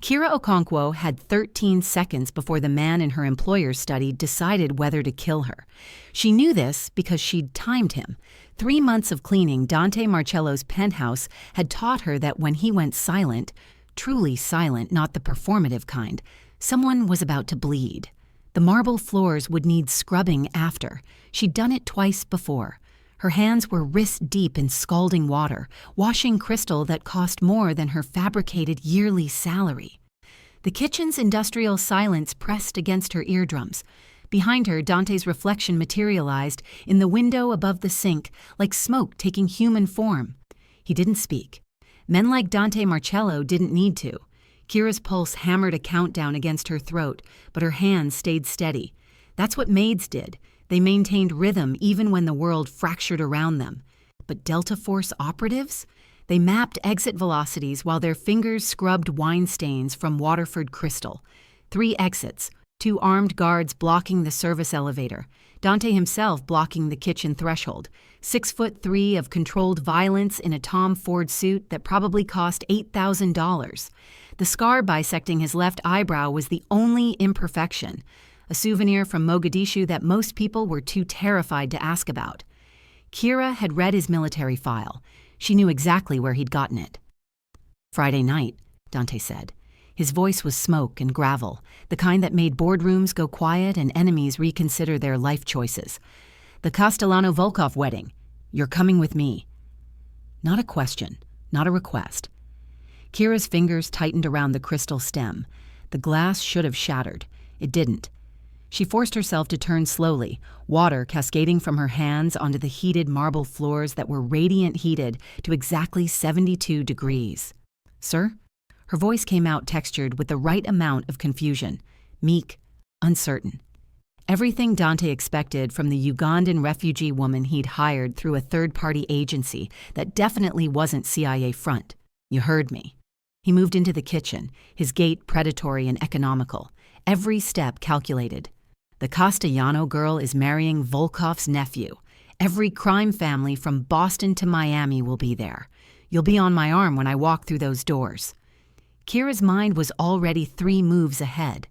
Kira Okonkwo had 13 seconds before the man in her employer's study decided whether to kill her. She knew this because she'd timed him. 3 months of cleaning Dante Marcello's penthouse had taught her that when he went silent, truly silent, not the performative kind, someone was about to bleed. The marble floors would need scrubbing after. She'd done it twice before. Her hands were wrist-deep in scalding water, washing crystal that cost more than her fabricated yearly salary. The kitchen's industrial silence pressed against her eardrums. Behind her, Dante's reflection materialized in the window above the sink, like smoke taking human form. He didn't speak. Men like Dante Marcello didn't need to. Kira's pulse hammered a countdown against her throat, but her hands stayed steady. That's what maids did. They maintained rhythm even when the world fractured around them. But Delta Force operatives? They mapped exit velocities while their fingers scrubbed wine stains from Waterford crystal. 3 exits, 2 armed guards blocking the service elevator, Dante himself blocking the kitchen threshold, 6'3" of controlled violence in a Tom Ford suit that probably cost $8,000. The scar bisecting his left eyebrow was the only imperfection, a souvenir from Mogadishu that most people were too terrified to ask about. Kira had read his military file. She knew exactly where he'd gotten it. "Friday night," Dante said. His voice was smoke and gravel, the kind that made boardrooms go quiet and enemies reconsider their life choices. "The Castellano-Volkov wedding. You're coming with me." Not a question, not a request. Kira's fingers tightened around the crystal stem. The glass should have shattered. It didn't. She forced herself to turn slowly, water cascading from her hands onto the heated marble floors that were radiant heated to exactly 72 degrees. "Sir?" Her voice came out textured with the right amount of confusion, meek, uncertain. Everything Dante expected from the Ugandan refugee woman he'd hired through a third-party agency that definitely wasn't CIA front. "You heard me." He moved into the kitchen, his gait predatory and economical, every step calculated. "The Castellano girl is marrying Volkov's nephew. Every crime family from Boston to Miami will be there. You'll be on my arm when I walk through those doors." Kira's mind was already 3 moves ahead.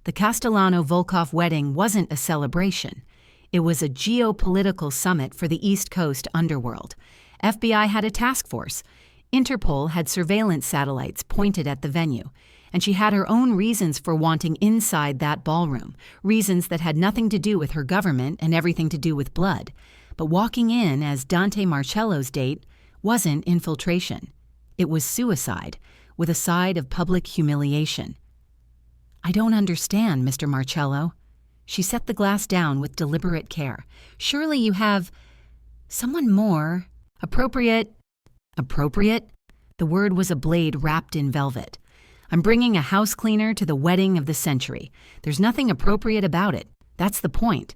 The Castellano-Volkov wedding wasn't a celebration. It was a geopolitical summit for the East Coast underworld. FBI had a task force. Interpol had surveillance satellites pointed at the venue. And she had her own reasons for wanting inside that ballroom, reasons that had nothing to do with her government and everything to do with blood. But walking in as Dante Marcello's date wasn't infiltration. It was suicide, with a side of public humiliation. "I don't understand, Mr. Marcello." She set the glass down with deliberate care. "Surely you have someone more appropriate." "Appropriate?" The word was a blade wrapped in velvet. "I'm bringing a house cleaner to the wedding of the century. There's nothing appropriate about it. That's the point."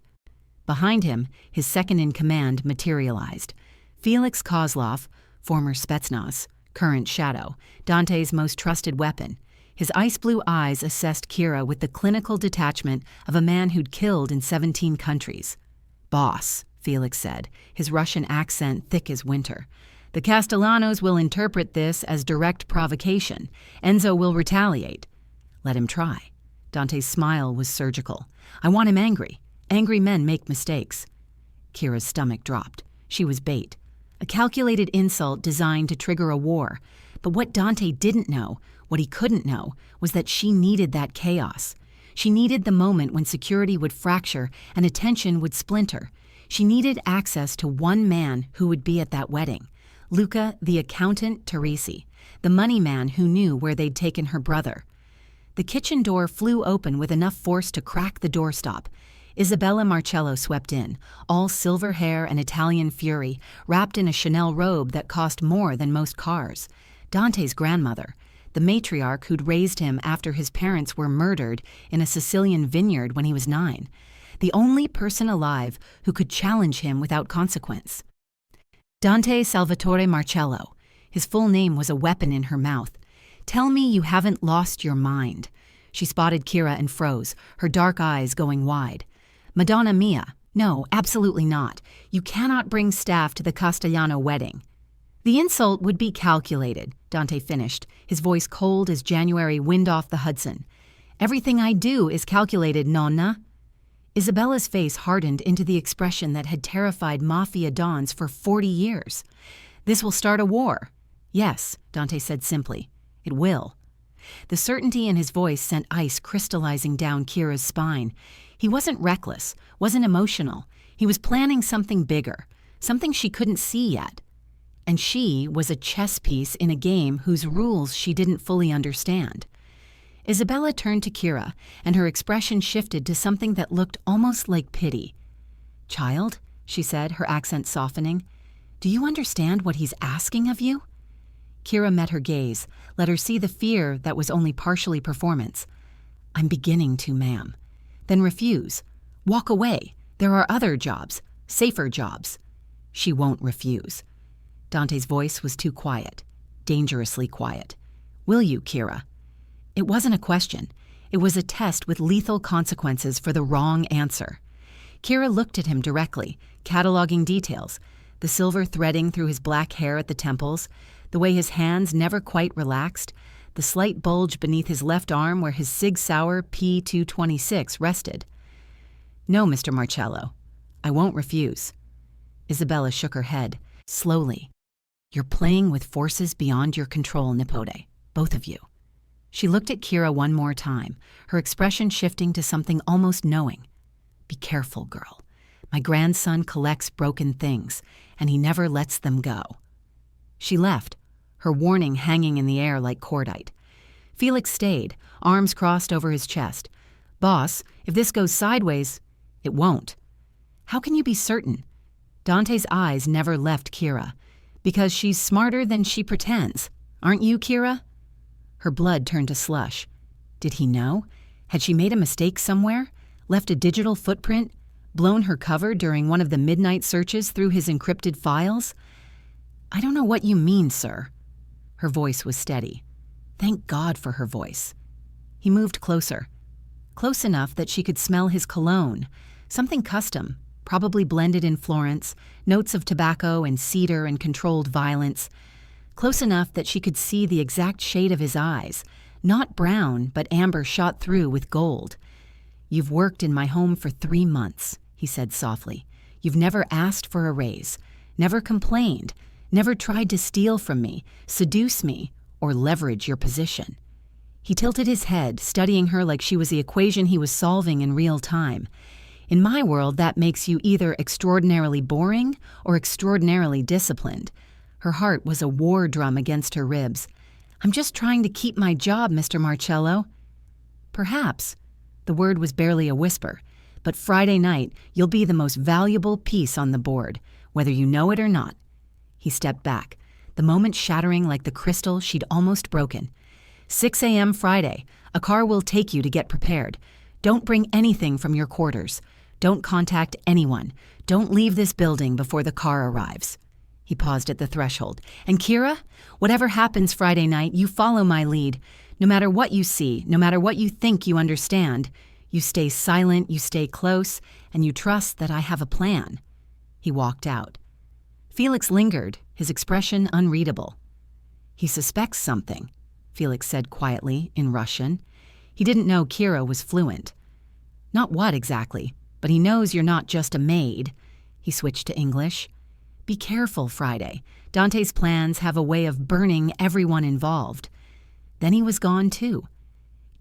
Behind him, his second-in-command materialized. Felix Kozlov, former Spetsnaz, current Shadow, Dante's most trusted weapon. His ice-blue eyes assessed Kira with the clinical detachment of a man who'd killed in 17 countries. "Boss," Felix said, his Russian accent thick as winter. "The Castellanos will interpret this as direct provocation. Enzo will retaliate." "Let him try." Dante's smile was surgical. "I want him angry. Angry men make mistakes." Kira's stomach dropped. She was bait. A calculated insult designed to trigger a war. But what Dante didn't know, what he couldn't know, was that she needed that chaos. She needed the moment when security would fracture and attention would splinter. She needed access to one man who would be at that wedding. Luca, the accountant Teresi, the money man who knew where they'd taken her brother. The kitchen door flew open with enough force to crack the doorstop. Isabella Marcello swept in, all silver hair and Italian fury, wrapped in a Chanel robe that cost more than most cars. Dante's grandmother, the matriarch who'd raised him after his parents were murdered in a Sicilian vineyard when he was 9. The only person alive who could challenge him without consequence. Dante Salvatore Marcello. His full name was a weapon in her mouth. "Tell me you haven't lost your mind." She spotted Kira and froze, her dark eyes going wide. "Madonna mia, no, absolutely not. You cannot bring staff to the Castellano wedding." The insult would be calculated, Dante finished, his voice cold as January wind off the Hudson. Everything I do is calculated, nonna. Isabella's face hardened into the expression that had terrified Mafia dons for 40 years. This will start a war. Yes, Dante said simply. It will. The certainty in his voice sent ice crystallizing down Kira's spine. He wasn't reckless, wasn't emotional. He was planning something bigger, something she couldn't see yet. And she was a chess piece in a game whose rules she didn't fully understand. Isabella turned to Kira, and her expression shifted to something that looked almost like pity. "Child," she said, her accent softening, "do you understand what he's asking of you?" Kira met her gaze, let her see the fear that was only partially performance. "I'm beginning to, ma'am." "Then refuse. Walk away. There are other jobs, safer jobs." "She won't refuse." Dante's voice was too quiet, dangerously quiet. "Will you, Kira?" It wasn't a question. It was a test with lethal consequences for the wrong answer. Kira looked at him directly, cataloging details, the silver threading through his black hair at the temples, the way his hands never quite relaxed, the slight bulge beneath his left arm where his Sig Sauer P226 rested. "No, Mr. Marcello, I won't refuse." Isabella shook her head, slowly. "You're playing with forces beyond your control, Nipote, both of you." She looked at Kira one more time, her expression shifting to something almost knowing. "Be careful, girl. My grandson collects broken things, and he never lets them go." She left, her warning hanging in the air like cordite. Felix stayed, arms crossed over his chest. "Boss, if this goes sideways—" "It won't." "How can you be certain?" Dante's eyes never left Kira. "Because she's smarter than she pretends. Aren't you, Kira?" Her blood turned to slush. Did he know? Had she made a mistake somewhere? Left a digital footprint? Blown her cover during one of the midnight searches through his encrypted files? "I don't know what you mean, sir." Her voice was steady. Thank God for her voice. He moved closer. Close enough that she could smell his cologne. Something custom, probably blended in Florence, notes of tobacco and cedar and controlled violence. Close enough that she could see the exact shade of his eyes, not brown, but amber shot through with gold. "You've worked in my home for 3 months, he said softly. "You've never asked for a raise, never complained, never tried to steal from me, seduce me, or leverage your position." He tilted his head, studying her like she was the equation he was solving in real time. "In my world, that makes you either extraordinarily boring or extraordinarily disciplined." Her heart was a war drum against her ribs. "I'm just trying to keep my job, Mr. Marcello." "Perhaps." The word was barely a whisper. "But Friday night, you'll be the most valuable piece on the board, whether you know it or not." He stepped back, the moment shattering like the crystal she'd almost broken. 6 a.m. Friday. A car will take you to get prepared. Don't bring anything from your quarters. Don't contact anyone. Don't leave this building before the car arrives." He paused at the threshold. "And Kira, whatever happens Friday night, you follow my lead. No matter what you see, no matter what you think you understand, you stay silent, you stay close, and you trust that I have a plan." He walked out. Felix lingered, his expression unreadable. "He suspects something," Felix said quietly in Russian. He didn't know Kira was fluent. "Not what exactly, but he knows you're not just a maid." He switched to English. "Be careful, Friday. Dante's plans have a way of burning everyone involved." Then he was gone too.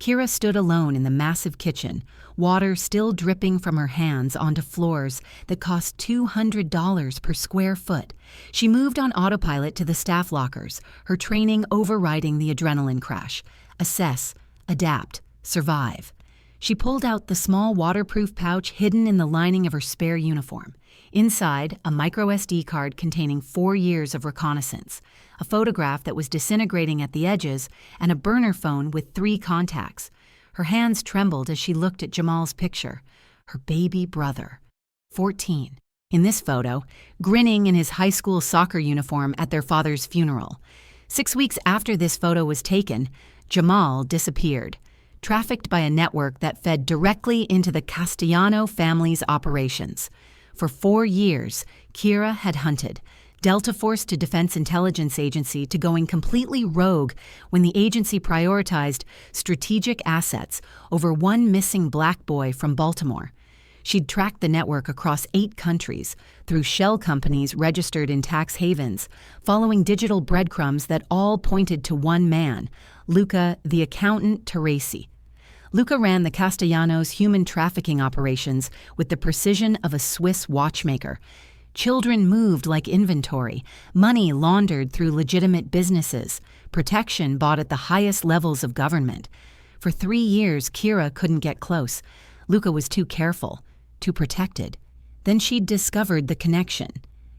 Kira stood alone in the massive kitchen, water still dripping from her hands onto floors that cost $200 per square foot. She moved on autopilot to the staff lockers, her training overriding the adrenaline crash. Assess, adapt, survive. She pulled out the small waterproof pouch hidden in the lining of her spare uniform. Inside, a micro SD card containing 4 years of reconnaissance, a photograph that was disintegrating at the edges, and a burner phone with 3 contacts. Her hands trembled as she looked at Jamal's picture, her baby brother, 14, in this photo, grinning in his high school soccer uniform at their father's funeral. 6 weeks after this photo was taken, Jamal disappeared, trafficked by a network that fed directly into the Castellano family's operations. For 4 years, Kira had hunted, Delta forced a Defense Intelligence Agency to going completely rogue when the agency prioritized strategic assets over one missing black boy from Baltimore. She'd tracked the network across 8 countries through shell companies registered in tax havens, following digital breadcrumbs that all pointed to one man, Luca the accountant Teresi. Luca ran the Castellanos' human trafficking operations with the precision of a Swiss watchmaker. Children moved like inventory, money laundered through legitimate businesses, protection bought at the highest levels of government. For 3 years, Kira couldn't get close. Luca was too careful, too protected. Then she'd discovered the connection.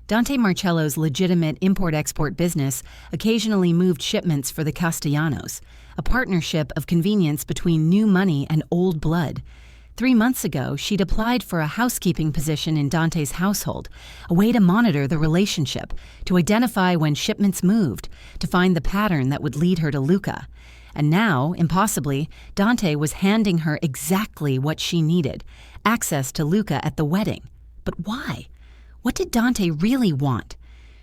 Dante Marcello's legitimate import-export business occasionally moved shipments for the Castellanos, a partnership of convenience between new money and old blood. 3 months ago, she'd applied for a housekeeping position in Dante's household, a way to monitor the relationship, to identify when shipments moved, to find the pattern that would lead her to Luca. And now, impossibly, Dante was handing her exactly what she needed, access to Luca at the wedding. But why? What did Dante really want?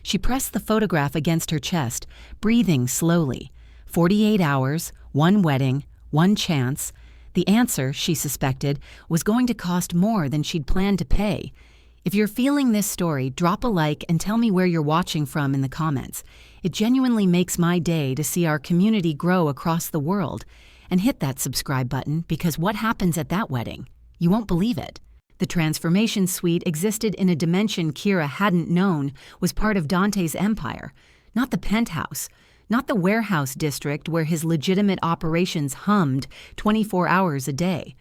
She pressed the photograph against her chest, breathing slowly. 48 hours, 1 wedding, 1 chance. The answer, she suspected, was going to cost more than she'd planned to pay. If you're feeling this story, drop a like and tell me where you're watching from in the comments. It genuinely makes my day to see our community grow across the world. And hit that subscribe button, because what happens at that wedding? You won't believe it. The transformation suite existed in a dimension Kira hadn't known was part of Dante's empire, not the penthouse, not the warehouse district where his legitimate operations hummed 24 hours a day.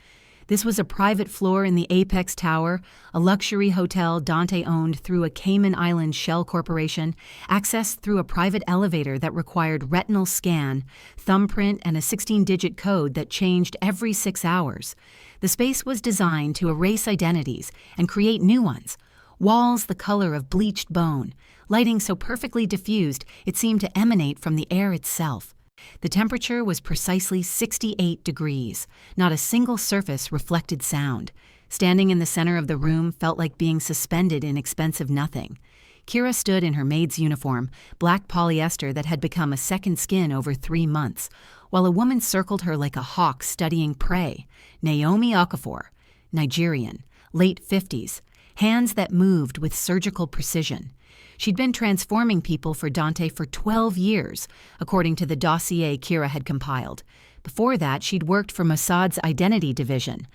This was a private floor in the Apex Tower, a luxury hotel Dante owned through a Cayman Islands shell corporation, accessed through a private elevator that required retinal scan, thumbprint, and a 16-digit code that changed every 6 hours. The space was designed to erase identities and create new ones. Walls the color of bleached bone, lighting so perfectly diffused it seemed to emanate from the air itself. The temperature was precisely 68 degrees. Not a single surface reflected sound. Standing in the center of the room felt like being suspended in expensive nothing. Kira stood in her maid's uniform, black polyester that had become a second skin over 3 months, while a woman circled her like a hawk studying prey. Naomi Okafor, Nigerian, late 50s, hands that moved with surgical precision. She'd been transforming people for Dante for 12 years, according to the dossier Kira had compiled. Before that, she'd worked for Mossad's identity division.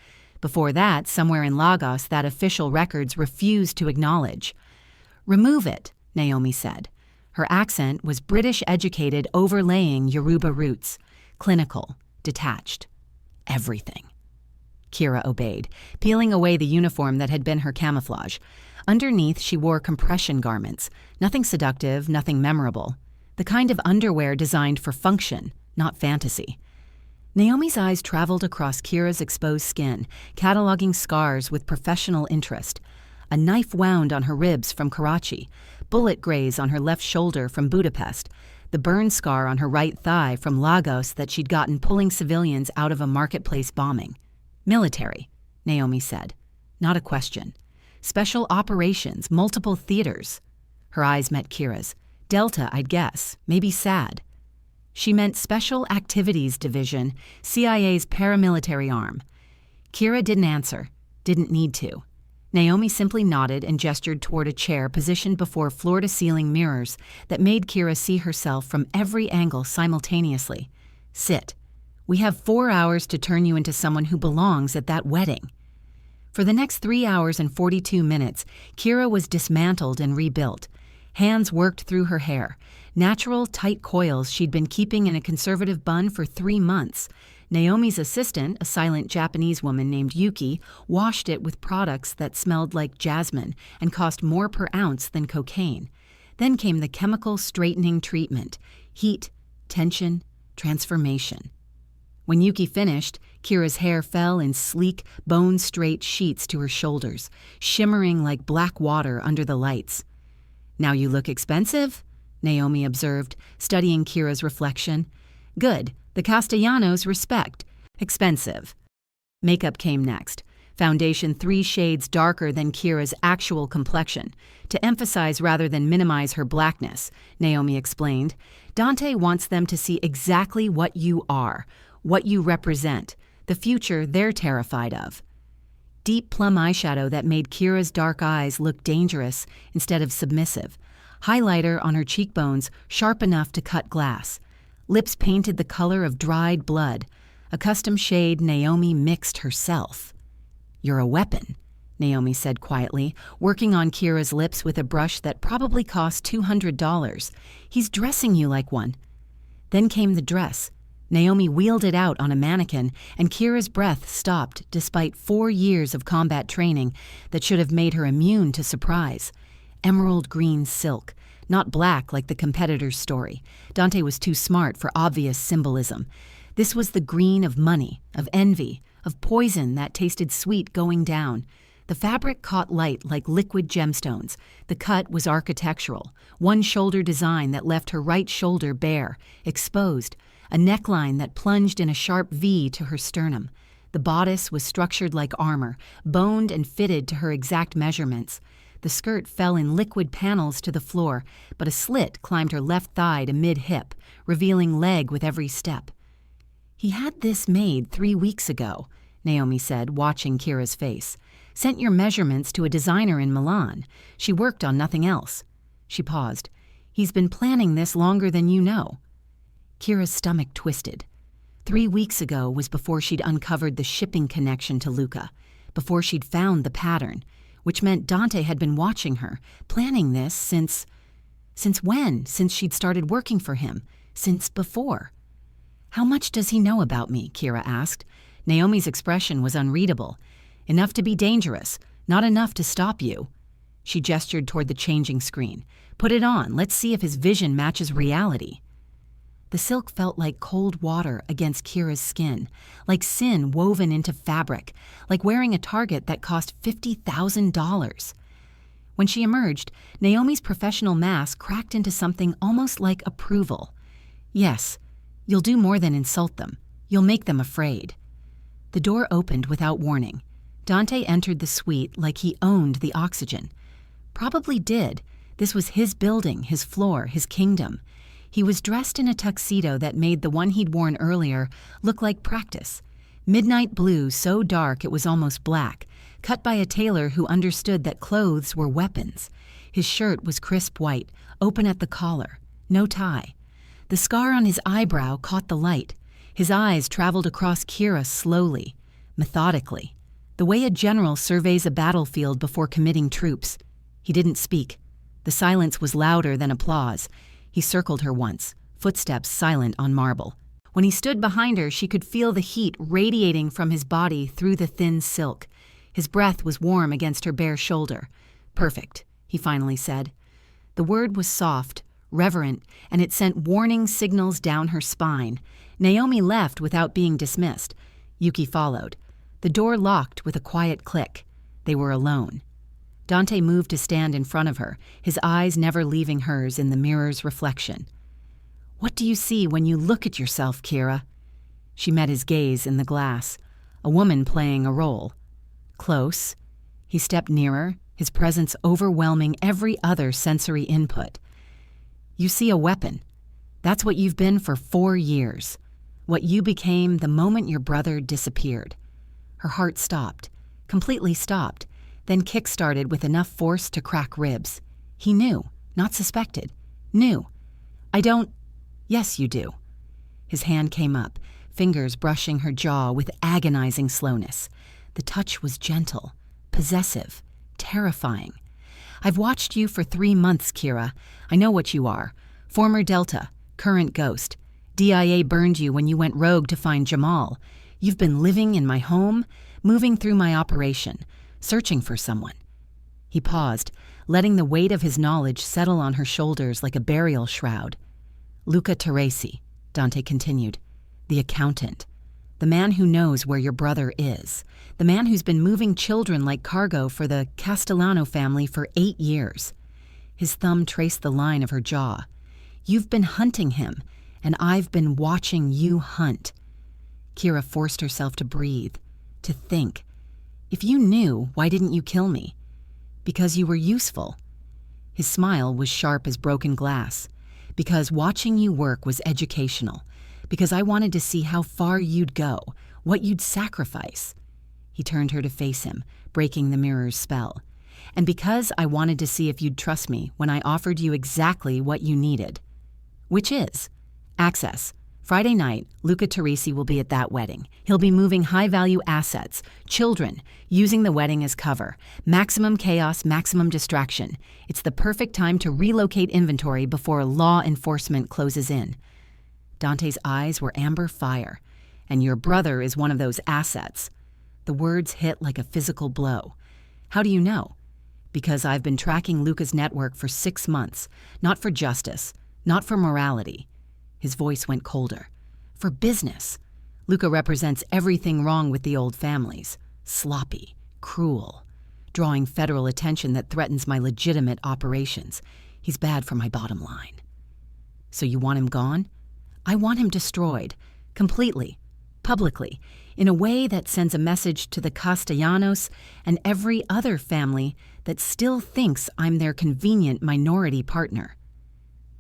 Before that, somewhere in Lagos that official records refused to acknowledge. "Remove it," Naomi said. Her accent was British-educated overlaying Yoruba roots. Clinical, detached. Everything. Kira obeyed, peeling away the uniform that had been her camouflage. Underneath, she wore compression garments. Nothing seductive, nothing memorable. The kind of underwear designed for function, not fantasy. Naomi's eyes traveled across Kira's exposed skin, cataloging scars with professional interest. A knife wound on her ribs from Karachi, bullet graze on her left shoulder from Budapest, the burn scar on her right thigh from Lagos that she'd gotten pulling civilians out of a marketplace bombing. Military, Naomi said. Not a question. Special operations, multiple theaters. Her eyes met Kira's. Delta, I'd guess. Maybe SAD. She meant Special Activities Division, CIA's paramilitary arm. Kira didn't answer, didn't need to. Naomi simply nodded and gestured toward a chair positioned before floor-to-ceiling mirrors that made Kira see herself from every angle simultaneously. Sit. We have 4 hours to turn you into someone who belongs at that wedding. For the next 3 hours and 42 minutes, Kira was dismantled and rebuilt. Hands worked through her hair, natural, tight coils she'd been keeping in a conservative bun for 3 months. Naomi's assistant, a silent Japanese woman named Yuki, washed it with products that smelled like jasmine and cost more per ounce than cocaine. Then came the chemical straightening treatment, heat, tension, transformation. When Yuki finished, Kira's hair fell in sleek, bone-straight sheets to her shoulders, shimmering like black water under the lights. "Now you look expensive," Naomi observed, studying Kira's reflection. "Good. The Castellanos respect. Expensive." Makeup came next. Foundation 3 shades darker than Kira's actual complexion, to emphasize rather than minimize her blackness, Naomi explained. Dante wants them to see exactly what you are, what you represent, the future they're terrified of. Deep plum eyeshadow that made Kira's dark eyes look dangerous instead of submissive. Highlighter on her cheekbones sharp enough to cut glass. Lips painted the color of dried blood, a custom shade Naomi mixed herself. "You're a weapon," Naomi said quietly, working on Kira's lips with a brush that probably cost $200. "He's dressing you like one." Then came the dress. Naomi wheeled it out on a mannequin, and Kira's breath stopped despite 4 years of combat training that should have made her immune to surprise. Emerald green silk, not black like the competitor's story. Dante was too smart for obvious symbolism. This was the green of money, of envy, of poison that tasted sweet going down. The fabric caught light like liquid gemstones. The cut was architectural, one shoulder design that left her right shoulder bare, exposed, a neckline that plunged in a sharp V to her sternum. The bodice was structured like armor, boned and fitted to her exact measurements. The skirt fell in liquid panels to the floor, but a slit climbed her left thigh to mid-hip, revealing leg with every step. "He had this made 3 weeks ago," Naomi said, watching Kira's face. "Sent your measurements to a designer in Milan. She worked on nothing else." She paused. "He's been planning this longer than you know." Kira's stomach twisted. 3 weeks ago was before she'd uncovered the shipping connection to Luca, before she'd found the pattern, which meant Dante had been watching her, planning this since when? Since she'd started working for him. Since before. "How much does he know about me?" Kira asked. Naomi's expression was unreadable. "Enough to be dangerous, not enough to stop you." She gestured toward the changing screen. "Put it on. Let's see if his vision matches reality." The silk felt like cold water against Kira's skin, like sin woven into fabric, like wearing a target that cost $50,000. When she emerged, Naomi's professional mask cracked into something almost like approval. "Yes, you'll do more than insult them. You'll make them afraid." The door opened without warning. Dante entered the suite like he owned the oxygen. Probably did. This was his building, his floor, his kingdom. He was dressed in a tuxedo that made the one he'd worn earlier look like practice. Midnight blue so dark it was almost black, cut by a tailor who understood that clothes were weapons. His shirt was crisp white, open at the collar, no tie. The scar on his eyebrow caught the light. His eyes traveled across Kira slowly, methodically, the way a general surveys a battlefield before committing troops. He didn't speak. The silence was louder than applause. He circled her once, footsteps silent on marble. When he stood behind her, she could feel the heat radiating from his body through the thin silk. His breath was warm against her bare shoulder. "Perfect," he finally said. The word was soft, reverent, and it sent warning signals down her spine. Naomi left without being dismissed. Yuki followed. The door locked with a quiet click. They were alone. Dante moved to stand in front of her, his eyes never leaving hers in the mirror's reflection. "What do you see when you look at yourself, Kira?" She met his gaze in the glass, a woman playing a role. Close. He stepped nearer, his presence overwhelming every other sensory input. "You see a weapon. That's what you've been for 4 years. What you became the moment your brother disappeared." Her heart stopped, completely stopped, then kick-started with enough force to crack ribs. He knew, not suspected. Knew. "I don't—" "Yes, you do." His hand came up, fingers brushing her jaw with agonizing slowness. The touch was gentle, possessive, terrifying. "I've watched you for 3 months, Kira. I know what you are. Former Delta, current Ghost. DIA burned you when you went rogue to find Jamal. You've been living in my home, moving through my operation, searching for someone." He paused, letting the weight of his knowledge settle on her shoulders like a burial shroud. "Luca Teresi," Dante continued, "the accountant. The man who knows where your brother is. The man who's been moving children like cargo for the Castellano family for 8 years. His thumb traced the line of her jaw. "You've been hunting him, and I've been watching you hunt." Kira forced herself to breathe, to think. If you knew, why didn't you kill me? Because you were useful. His smile was sharp as broken glass. Because watching you work was educational. Because I wanted to see how far you'd go, what you'd sacrifice. He turned her to face him, breaking the mirror's spell. And because I wanted to see if you'd trust me when I offered you exactly what you needed. Which is access. Friday night, Luca Teresi will be at that wedding. He'll be moving high-value assets, children, using the wedding as cover. Maximum chaos, maximum distraction. It's the perfect time to relocate inventory before law enforcement closes in. Dante's eyes were amber fire. And your brother is one of those assets. The words hit like a physical blow. How do you know? Because I've been tracking Luca's network for 6 months. Not for justice, not for morality. His voice went colder. For business. Luca represents everything wrong with the old families. Sloppy, cruel, drawing federal attention that threatens my legitimate operations. He's bad for my bottom line. So you want him gone? I want him destroyed. Completely. Publicly. In a way that sends a message to the Castellanos and every other family that still thinks I'm their convenient minority partner.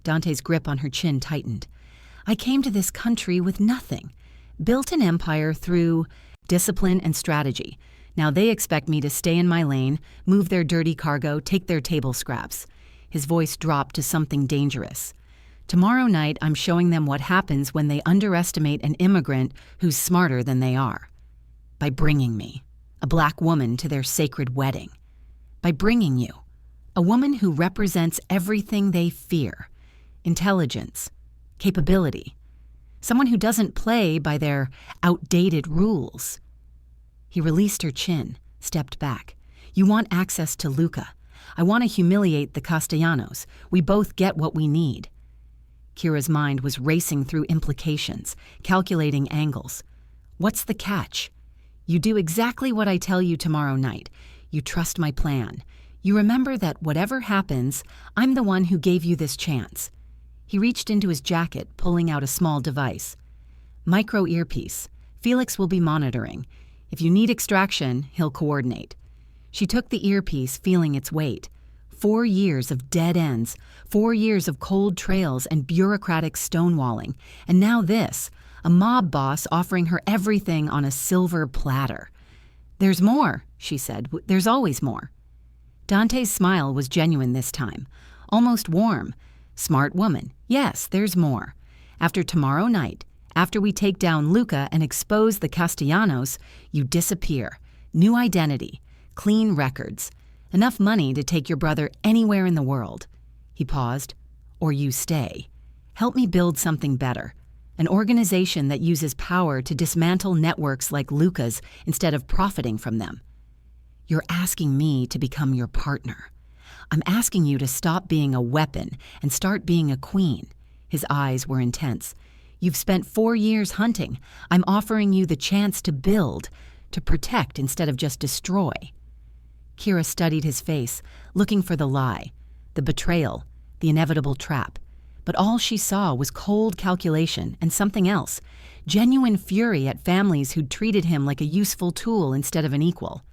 Dante's grip on her chin tightened. I came to this country with nothing. Built an empire through discipline and strategy. Now they expect me to stay in my lane, move their dirty cargo, take their table scraps. His voice dropped to something dangerous. Tomorrow night, I'm showing them what happens when they underestimate an immigrant who's smarter than they are. By bringing me, a black woman, to their sacred wedding. By bringing you, a woman who represents everything they fear. Intelligence, capability. Someone who doesn't play by their outdated rules. He released her chin, stepped back. You want access to Luca. I want to humiliate the Castellanos. We both get what we need. Kira's mind was racing through implications, calculating angles. What's the catch? You do exactly what I tell you tomorrow night. You trust my plan. You remember that whatever happens, I'm the one who gave you this chance. He reached into his jacket, pulling out a small device. Micro earpiece. Felix will be monitoring. If you need extraction, he'll coordinate. She took the earpiece, feeling its weight. 4 years of dead ends, 4 years of cold trails and bureaucratic stonewalling. And now this, a mob boss offering her everything on a silver platter. There's more, she said. There's always more. Dante's smile was genuine this time, almost warm. Smart woman. Yes, there's more. After tomorrow night, after we take down Luca and expose the Castellanos, you disappear. New identity. Clean records. Enough money to take your brother anywhere in the world. He paused. Or you stay. Help me build something better. An organization that uses power to dismantle networks like Luca's instead of profiting from them. You're asking me to become your partner. I'm asking you to stop being a weapon and start being a queen. His eyes were intense. You've spent 4 years hunting. I'm offering you the chance to build, to protect instead of just destroy. Kira studied his face, looking for the lie, the betrayal, the inevitable trap. But all she saw was cold calculation and something else, genuine fury at families who'd treated him like a useful tool instead of an equal.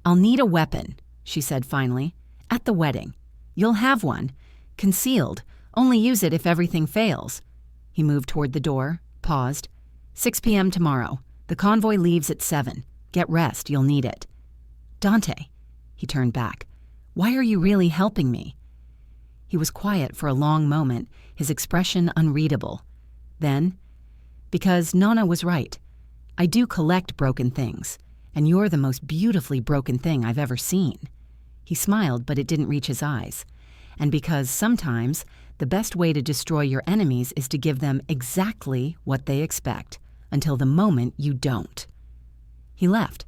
I'll need a weapon, she said finally. At the wedding. You'll have one. Concealed. Only use it if everything fails. He moved toward the door, paused. 6 p.m. tomorrow. The convoy leaves at 7. Get rest. You'll need it. Dante. He turned back. Why are you really helping me? He was quiet for a long moment, his expression unreadable. Then, because Nonna was right. I do collect broken things, and you're the most beautifully broken thing I've ever seen. He smiled, but it didn't reach his eyes. And because sometimes the best way to destroy your enemies is to give them exactly what they expect, until the moment you don't. He left.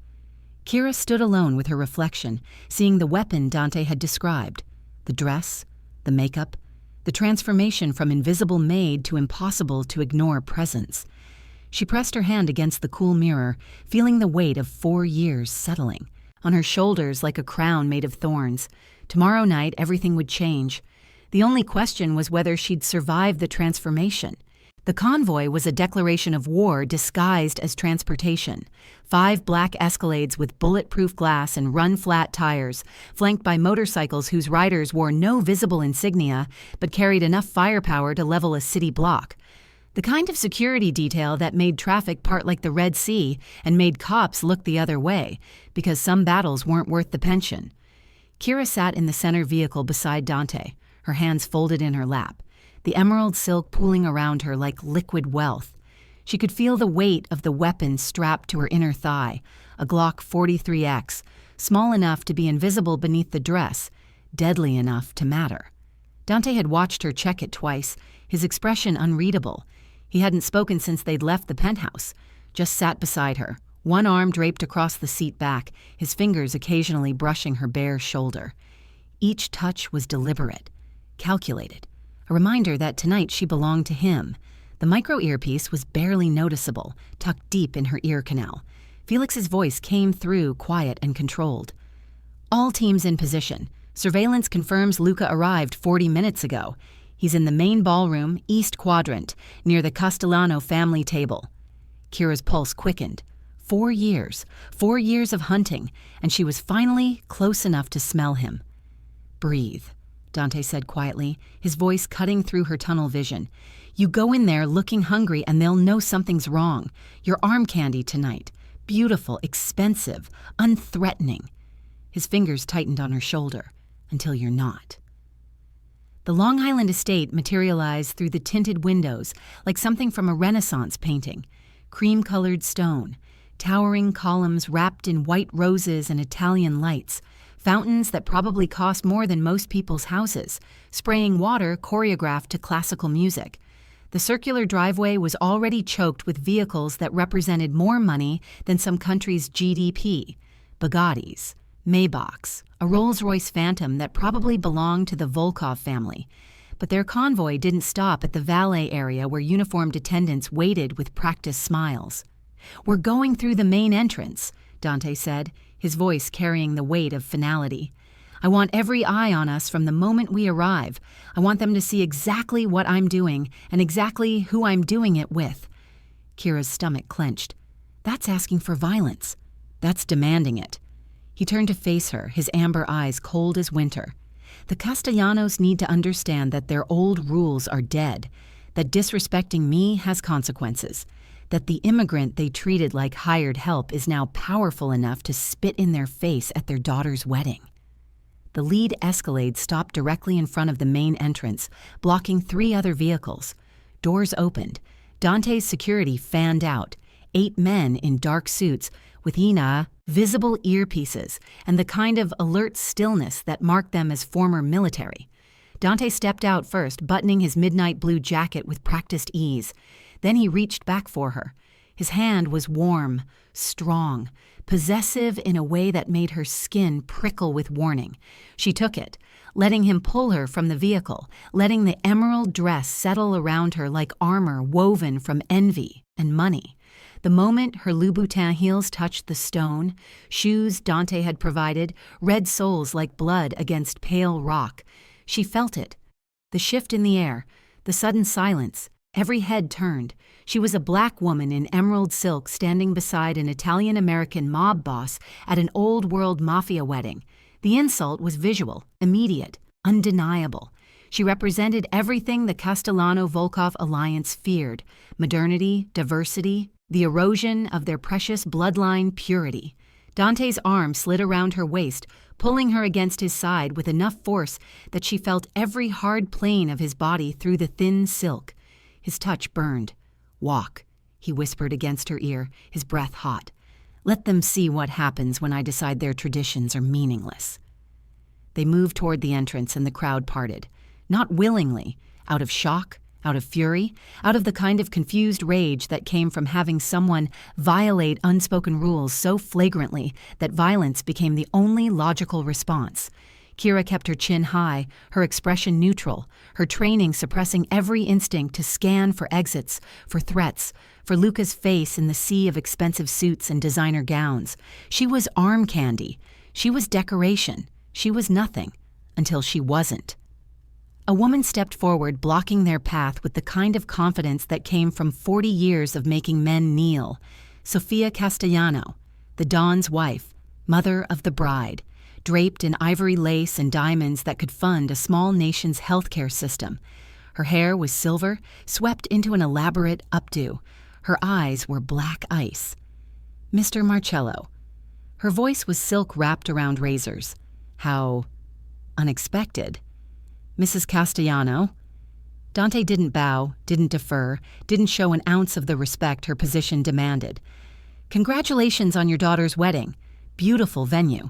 Kira stood alone with her reflection, seeing the weapon Dante had described, the dress, the makeup, the transformation from invisible Maid to impossible to ignore presence. She pressed her hand against the cool mirror, feeling the weight of 4 years settling. On her shoulders like a crown made of thorns. Tomorrow night, everything would change. The only question was whether she'd survive the transformation. The convoy was a declaration of war disguised as transportation. 5 black Escalades with bulletproof glass and run-flat tires, flanked by motorcycles whose riders wore no visible insignia but carried enough firepower to level a city block. The kind of security detail that made traffic part like the Red Sea and made cops look the other way, because some battles weren't worth the pension. Kira sat in the center vehicle beside Dante, her hands folded in her lap, the emerald silk pooling around her like liquid wealth. She could feel the weight of the weapon strapped to her inner thigh, a Glock 43X, small enough to be invisible beneath the dress, deadly enough to matter. Dante had watched her check it twice, his expression unreadable. He hadn't spoken since they'd left the penthouse, just sat beside her, one arm draped across the seat back, his fingers occasionally brushing her bare shoulder. Each touch was deliberate, calculated, a reminder that tonight she belonged to him. The micro earpiece was barely noticeable, tucked deep in her ear canal. Felix's voice came through quiet and controlled. All teams in position. Surveillance confirms Luca arrived 40 minutes ago. He's in the main ballroom, east quadrant, near the Castellano family table. Kira's pulse quickened. 4 years. 4 years of hunting, and she was finally close enough to smell him. "Breathe," Dante said quietly, his voice cutting through her tunnel vision. "You go in there looking hungry and they'll know something's wrong. You're arm candy tonight. Beautiful, expensive, unthreatening." His fingers tightened on her shoulder. "Until you're not." The Long Island estate materialized through the tinted windows like something from a Renaissance painting. Cream-colored stone, towering columns wrapped in white roses and Italian lights, fountains that probably cost more than most people's houses, spraying water choreographed to classical music. The circular driveway was already choked with vehicles that represented more money than some country's GDP. Bugattis, Maybachs, a Rolls-Royce Phantom that probably belonged to the Volkov family. But their convoy didn't stop at the valet area where uniformed attendants waited with practiced smiles. "We're going through the main entrance," Dante said, his voice carrying the weight of finality. "I want every eye on us from the moment we arrive. I want them to see exactly what I'm doing and exactly who I'm doing it with." Kira's stomach clenched. "That's asking for violence. That's demanding it." He turned to face her, his amber eyes cold as winter. "The Castellanos need to understand that their old rules are dead, that disrespecting me has consequences, that the immigrant they treated like hired help is now powerful enough to spit in their face at their daughter's wedding." The lead Escalade stopped directly in front of the main entrance, blocking 3 other vehicles. Doors opened. Dante's security fanned out. 8 men in dark suits with visible earpieces and the kind of alert stillness that marked them as former military. Dante stepped out first, buttoning his midnight blue jacket with practiced ease. Then he reached back for her. His hand was warm, strong, possessive in a way that made her skin prickle with warning. She took it, letting him pull her from the vehicle, letting the emerald dress settle around her like armor woven from envy and money. The moment her Louboutin heels touched the stone, shoes Dante had provided, red soles like blood against pale rock, she felt it. The shift in the air, the sudden silence, every head turned. She was a black woman in emerald silk standing beside an Italian-American mob boss at an old-world Mafia wedding. The insult was visual, immediate, undeniable. She represented everything the Castellano-Volkov alliance feared: modernity, diversity, the erosion of their precious bloodline purity. Dante's arm slid around her waist, pulling her against his side with enough force that she felt every hard plane of his body through the thin silk. His touch burned. "Walk," he whispered against her ear, his breath hot. "Let them see what happens when I decide their traditions are meaningless." They moved toward the entrance and the crowd parted. Not willingly, out of shock, out of fury, out of the kind of confused rage that came from having someone violate unspoken rules so flagrantly that violence became the only logical response. Kira kept her chin high, her expression neutral, her training suppressing every instinct to scan for exits, for threats, for Luca's face in the sea of expensive suits and designer gowns. She was arm candy. She was decoration. She was nothing, until she wasn't. A woman stepped forward, blocking their path with the kind of confidence that came from 40 years of making men kneel. Sofia Castellano, the Don's wife, mother of the bride, draped in ivory lace and diamonds that could fund a small nation's healthcare system. Her hair was silver, swept into an elaborate updo. Her eyes were black ice. Mr. Marcello. Her voice was silk wrapped around razors. How unexpected. Mrs. Castellano. Dante didn't bow, didn't defer, didn't show an ounce of the respect her position demanded. Congratulations on your daughter's wedding. Beautiful venue.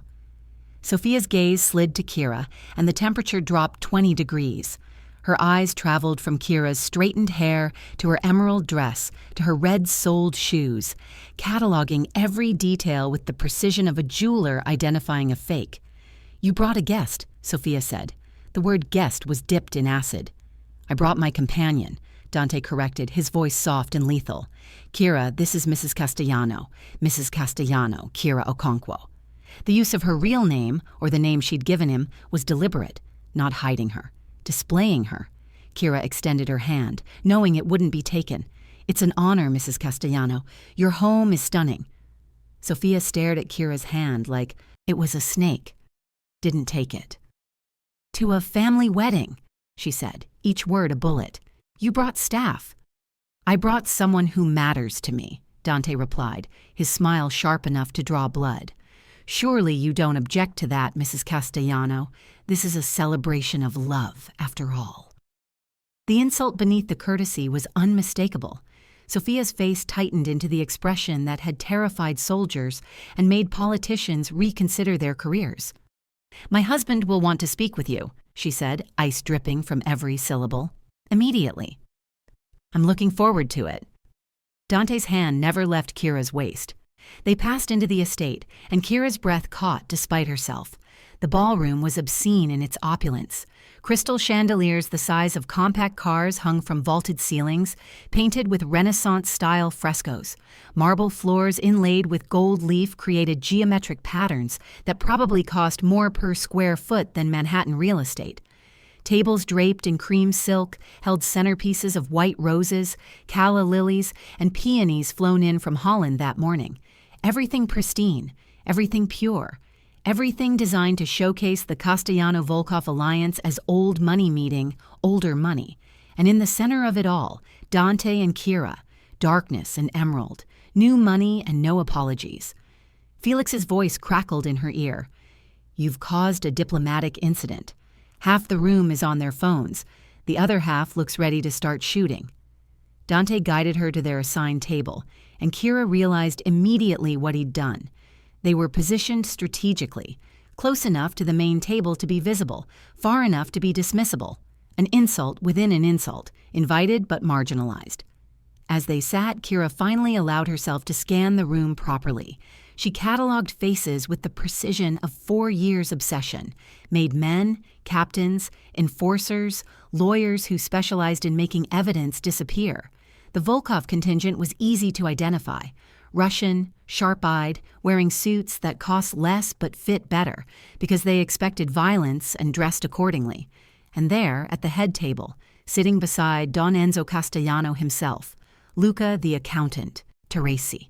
Sophia's gaze slid to Kira, and the temperature dropped 20 degrees. Her eyes traveled from Kira's straightened hair to her emerald dress to her red-soled shoes, cataloging every detail with the precision of a jeweler identifying a fake. You brought a guest, Sophia said. The word guest was dipped in acid. I brought my companion, Dante corrected, his voice soft and lethal. Kira, this is Mrs. Castellano. Mrs. Castellano, Kira Okonkwo. The use of her real name, or the name she'd given him, was deliberate, not hiding her, displaying her. Kira extended her hand, knowing it wouldn't be taken. It's an honor, Mrs. Castellano. Your home is stunning. Sophia stared at Kira's hand like it was a snake. Didn't take it. To a family wedding, she said, each word a bullet. You brought staff. I brought someone who matters to me, Dante replied, his smile sharp enough to draw blood. Surely you don't object to that, Mrs. Castellano. This is a celebration of love, after all. The insult beneath the courtesy was unmistakable. Sophia's face tightened into the expression that had terrified soldiers and made politicians reconsider their careers. My husband will want to speak with you, she said, ice dripping from every syllable. Immediately. I'm looking forward to it. Dante's hand never left Kira's waist. They passed into the estate, and Kira's breath caught despite herself. The ballroom was obscene in its opulence. Crystal chandeliers the size of compact cars hung from vaulted ceilings, painted with Renaissance-style frescoes. Marble floors inlaid with gold leaf created geometric patterns that probably cost more per square foot than Manhattan real estate. Tables draped in cream silk held centerpieces of white roses, calla lilies, and peonies flown in from Holland that morning. Everything pristine, everything pure, everything designed to showcase the Castellano-Volkov alliance as old money meeting older money. And in the center of it all, Dante and Kira, darkness and emerald, new money and no apologies. Felix's voice crackled in her ear. You've caused a diplomatic incident. Half the room is on their phones. The other half looks ready to start shooting. Dante guided her to their assigned table, and Kira realized immediately what he'd done. They were positioned strategically, close enough to the main table to be visible, far enough to be dismissible. An insult within an insult, invited but marginalized. As they sat, Kira finally allowed herself to scan the room properly. She cataloged faces with the precision of 4 years' obsession, made men, captains, enforcers, lawyers who specialized in making evidence disappear. The Volkov contingent was easy to identify. Russian, sharp-eyed, wearing suits that cost less but fit better because they expected violence and dressed accordingly. And there, at the head table, sitting beside Don Enzo Castellano himself, Luca the accountant, Teresi.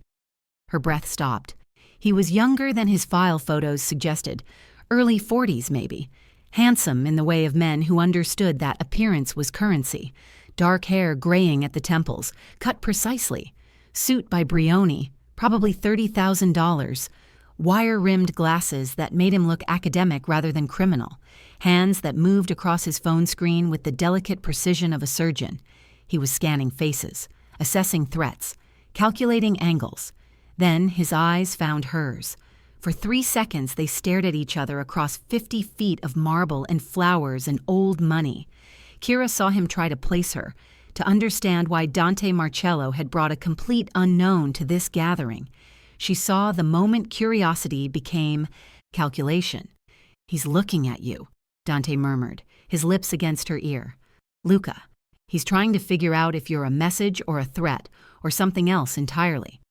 Her breath stopped. He was younger than his file photos suggested, early 40s maybe, handsome in the way of men who understood that appearance was currency, dark hair graying at the temples, cut precisely, suit by Brioni, probably $30,000, wire-rimmed glasses that made him look academic rather than criminal, hands that moved across his phone screen with the delicate precision of a surgeon. He was scanning faces, assessing threats, calculating angles. Then his eyes found hers. For 3 seconds they stared at each other across 50 feet of marble and flowers and old money. Kira saw him try to place her, to understand why Dante Marcello had brought a complete unknown to this gathering. She saw the moment curiosity became calculation. He's looking at you, Dante murmured, his lips against her ear. Luca, he's trying to figure out if you're a message or a threat, or something else entirely.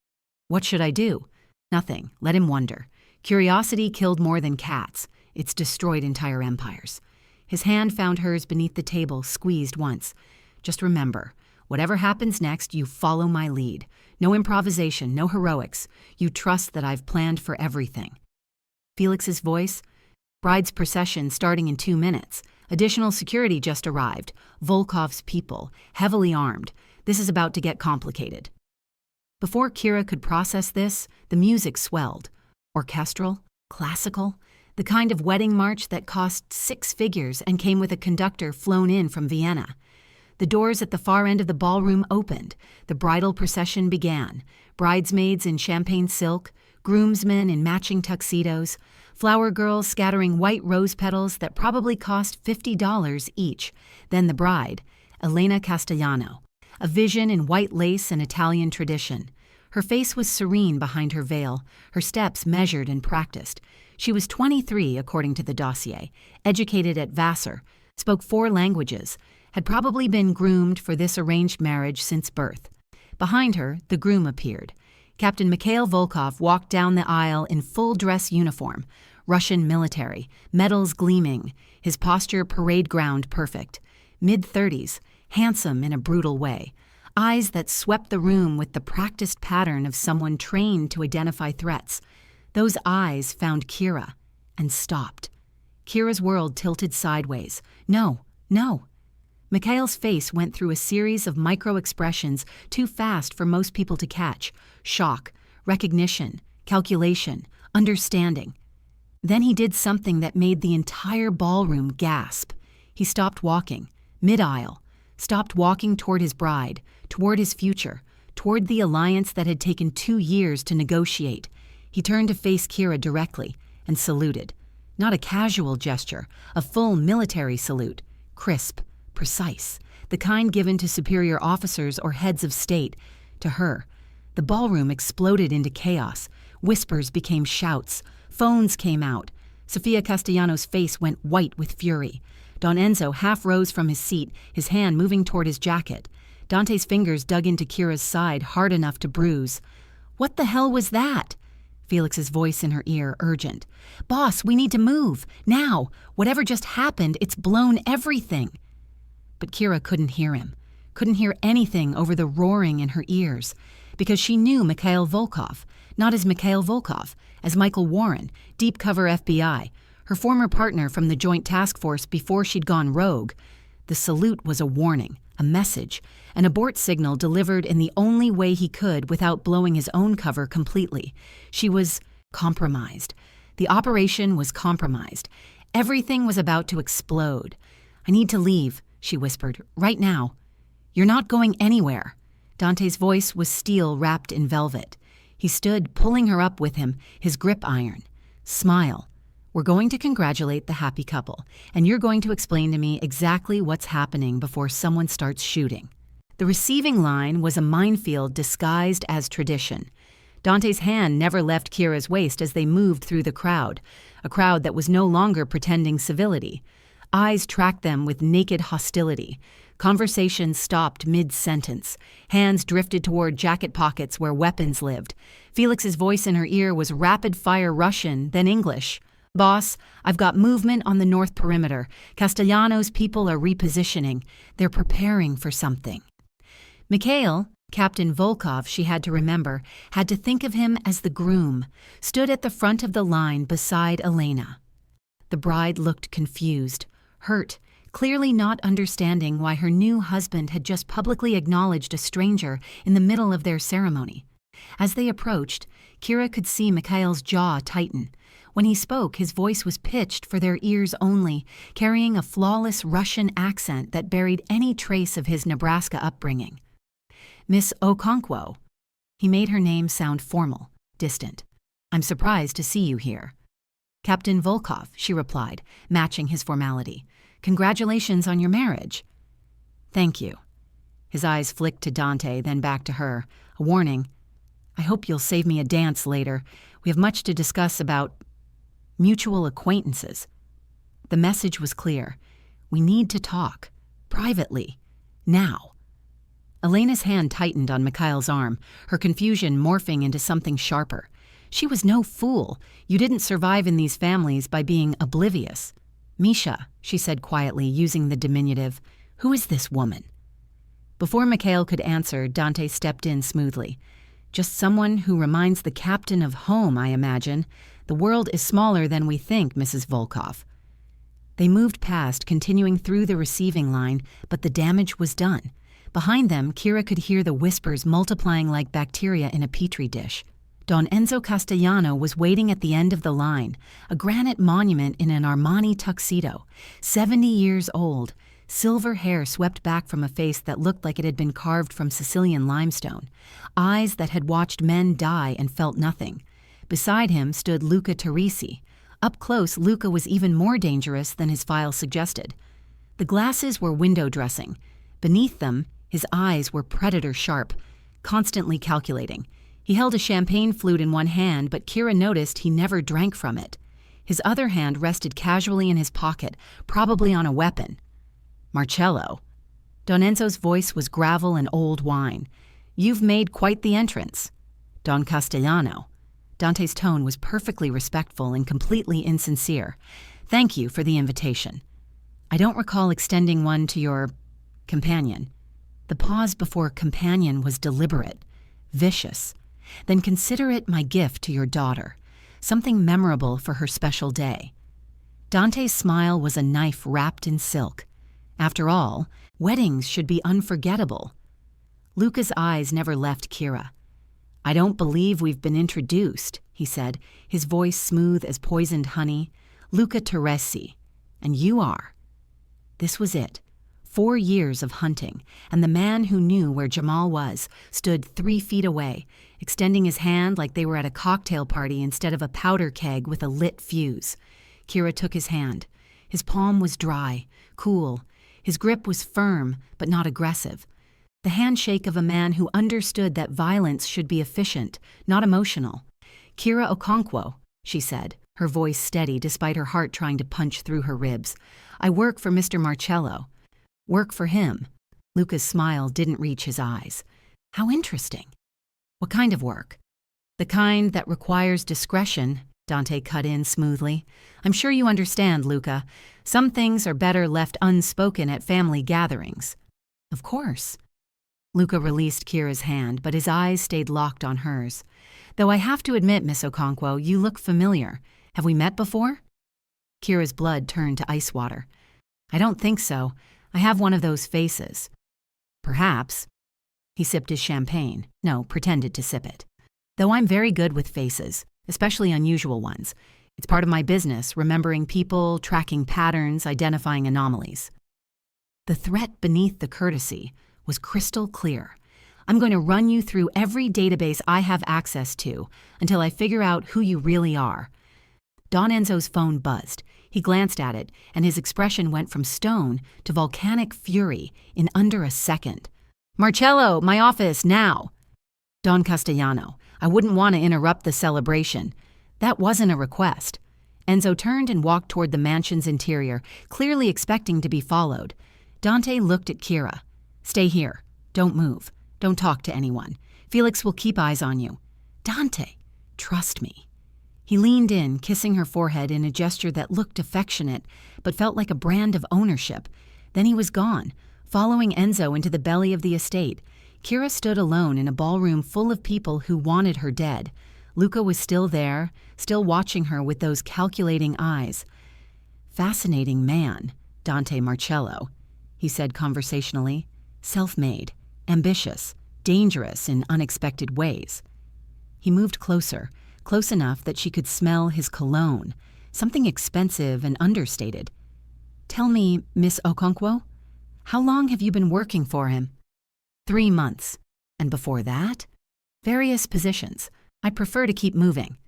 What should I do? Nothing. Let him wonder. Curiosity killed more than cats. It's destroyed entire empires. His hand found hers beneath the table, squeezed once. "Just remember, whatever happens next, you follow my lead. No improvisation, no heroics. You trust that I've planned for everything." Felix's voice? "Bride's procession starting in 2 minutes. Additional security just arrived. Volkov's people, heavily armed. This is about to get complicated." Before Kira could process this, the music swelled. Orchestral, classical, the kind of wedding march that cost 6 figures and came with a conductor flown in from Vienna. The doors at the far end of the ballroom opened. The bridal procession began. Bridesmaids in champagne silk, groomsmen in matching tuxedos, flower girls scattering white rose petals that probably cost $50 each. Then the bride, Elena Castellano, a vision in white lace and Italian tradition. Her face was serene behind her veil, her steps measured and practiced. She was 23, according to the dossier, educated at Vassar, spoke 4 languages, had probably been groomed for this arranged marriage since birth. Behind her, the groom appeared. Captain Mikhail Volkov walked down the aisle in full dress uniform, Russian military, medals gleaming, his posture parade ground perfect. Mid-30s, handsome in a brutal way, eyes that swept the room with the practiced pattern of someone trained to identify threats. Those eyes found Kira and stopped. Kira's world tilted sideways. No, no. Mikhail's face went through a series of micro-expressions too fast for most people to catch. Shock, recognition, calculation, understanding. Then he did something that made the entire ballroom gasp. He stopped walking, mid-aisle, stopped walking toward his bride, toward his future, toward the alliance that had taken 2 years to negotiate. He turned to face Kira directly and saluted. Not a casual gesture, a full military salute, crisp, precise, the kind given to superior officers or heads of state. To her, the ballroom exploded into chaos. Whispers became shouts. Phones came out. Sofia Castellano's face went white with fury. Don Enzo half rose from his seat, his hand moving toward his jacket. Dante's fingers dug into Kira's side hard enough to bruise. "What the hell was that?" Felix's voice in her ear, urgent. "Boss, we need to move. Now. Whatever just happened, it's blown everything." But Kira couldn't hear him, couldn't hear anything over the roaring in her ears, because she knew Mikhail Volkov, not as Mikhail Volkov, as Michael Warren, deep cover FBI, her former partner from the Joint Task Force before she'd gone rogue. The salute was a warning, a message, an abort signal delivered in the only way he could without blowing his own cover completely. She was compromised. The operation was compromised. Everything was about to explode. "I need to leave," she whispered, "right now." "You're not going anywhere." Dante's voice was steel wrapped in velvet. He stood, pulling her up with him, his grip iron. "Smile. We're going to congratulate the happy couple, and you're going to explain to me exactly what's happening before someone starts shooting." The receiving line was a minefield disguised as tradition. Dante's hand never left Kira's waist as they moved through the crowd, a crowd that was no longer pretending civility. Eyes tracked them with naked hostility. Conversation stopped mid-sentence. Hands drifted toward jacket pockets where weapons lived. Felix's voice in her ear was rapid-fire Russian, then English. "Boss, I've got movement on the north perimeter. Castellano's people are repositioning. They're preparing for something." Mikhail, Captain Volkov, she had to remember, had to think of him as the groom, stood at the front of the line beside Elena. The bride looked confused, hurt, clearly not understanding why her new husband had just publicly acknowledged a stranger in the middle of their ceremony. As they approached, Kira could see Mikhail's jaw tighten. When he spoke, his voice was pitched for their ears only, carrying a flawless Russian accent that buried any trace of his Nebraska upbringing. "Miss Okonkwo." He made her name sound formal, distant. "I'm surprised to see you here." "Captain Volkov," she replied, matching his formality. "Congratulations on your marriage." "Thank you." His eyes flicked to Dante, then back to her, a warning. "I hope you'll save me a dance later. We have much to discuss about mutual acquaintances." The message was clear. We need to talk. Privately. Now. Elena's hand tightened on Mikhail's arm, her confusion morphing into something sharper. She was no fool. You didn't survive in these families by being oblivious. Misha, she said quietly, using the diminutive. Who is this woman? Before Mikhail could answer, Dante stepped in smoothly. Just someone who reminds the captain of home, I imagine. The world is smaller than we think, Mrs. Volkov. They moved past, continuing through the receiving line, but the damage was done. Behind them, Kira could hear the whispers multiplying like bacteria in a petri dish. Don Enzo Castellano was waiting at the end of the line, a granite monument in an Armani tuxedo, 70 years old, silver hair swept back from a face that looked like it had been carved from Sicilian limestone, eyes that had watched men die and felt nothing. Beside him stood Luca Teresi. Up close, Luca was even more dangerous than his file suggested. The glasses were window dressing. Beneath them, his eyes were predator-sharp, constantly calculating. He held a champagne flute in one hand, but Kira noticed he never drank from it. His other hand rested casually in his pocket, probably on a weapon. Marcello. Don Enzo's voice was gravel and old wine. You've made quite the entrance. Don Castellano. Dante's tone was perfectly respectful and completely insincere. Thank you for the invitation. I don't recall extending one to your companion. The pause before companion was deliberate, vicious. Then consider it my gift to your daughter, something memorable for her special day. Dante's smile was a knife wrapped in silk. After all, weddings should be unforgettable. Luca's eyes never left Kira. I don't believe we've been introduced, he said, his voice smooth as poisoned honey. Luca Teresi. And you are. This was it. 4 years of hunting, and the man who knew where Jamal was stood 3 feet away, extending his hand like they were at a cocktail party instead of a powder keg with a lit fuse. Kira took his hand. His palm was dry, cool. His grip was firm, but not aggressive. The handshake of a man who understood that violence should be efficient, not emotional. Kira Okonkwo, she said, her voice steady despite her heart trying to punch through her ribs. I work for Mr. Marcello. Work for him. Luca's smile didn't reach his eyes. How interesting. What kind of work? The kind that requires discretion, Dante cut in smoothly. I'm sure you understand, Luca. Some things are better left unspoken at family gatherings. Of course. Luca released Kira's hand, but his eyes stayed locked on hers. Though I have to admit, Miss Okonkwo, you look familiar. Have we met before? Kira's blood turned to ice water. I don't think so. I have one of those faces. Perhaps. He sipped his champagne. No, pretended to sip it. Though I'm very good with faces, especially unusual ones. It's part of my business, remembering people, tracking patterns, identifying anomalies. The threat beneath the courtesy was crystal clear. I'm going to run you through every database I have access to until I figure out who you really are. Don Enzo's phone buzzed. He glanced at it, and his expression went from stone to volcanic fury in under a second. Marcello, my office, now! Don Castellano, I wouldn't want to interrupt the celebration. That wasn't a request. Enzo turned and walked toward the mansion's interior, clearly expecting to be followed. Dante looked at Kira. Stay here. Don't move. Don't talk to anyone. Felix will keep eyes on you. Dante, trust me. He leaned in, kissing her forehead in a gesture that looked affectionate, but felt like a brand of ownership. Then he was gone, following Enzo into the belly of the estate. Kira stood alone in a ballroom full of people who wanted her dead. Luca was still there, still watching her with those calculating eyes. Fascinating man, Dante Marcello, he said conversationally. Self-made, ambitious, dangerous in unexpected ways. He moved closer, close enough that she could smell his cologne, something expensive and understated. Tell me, Miss Okonkwo, how long have you been working for him? 3 months. And before that? Various positions. I prefer to keep moving.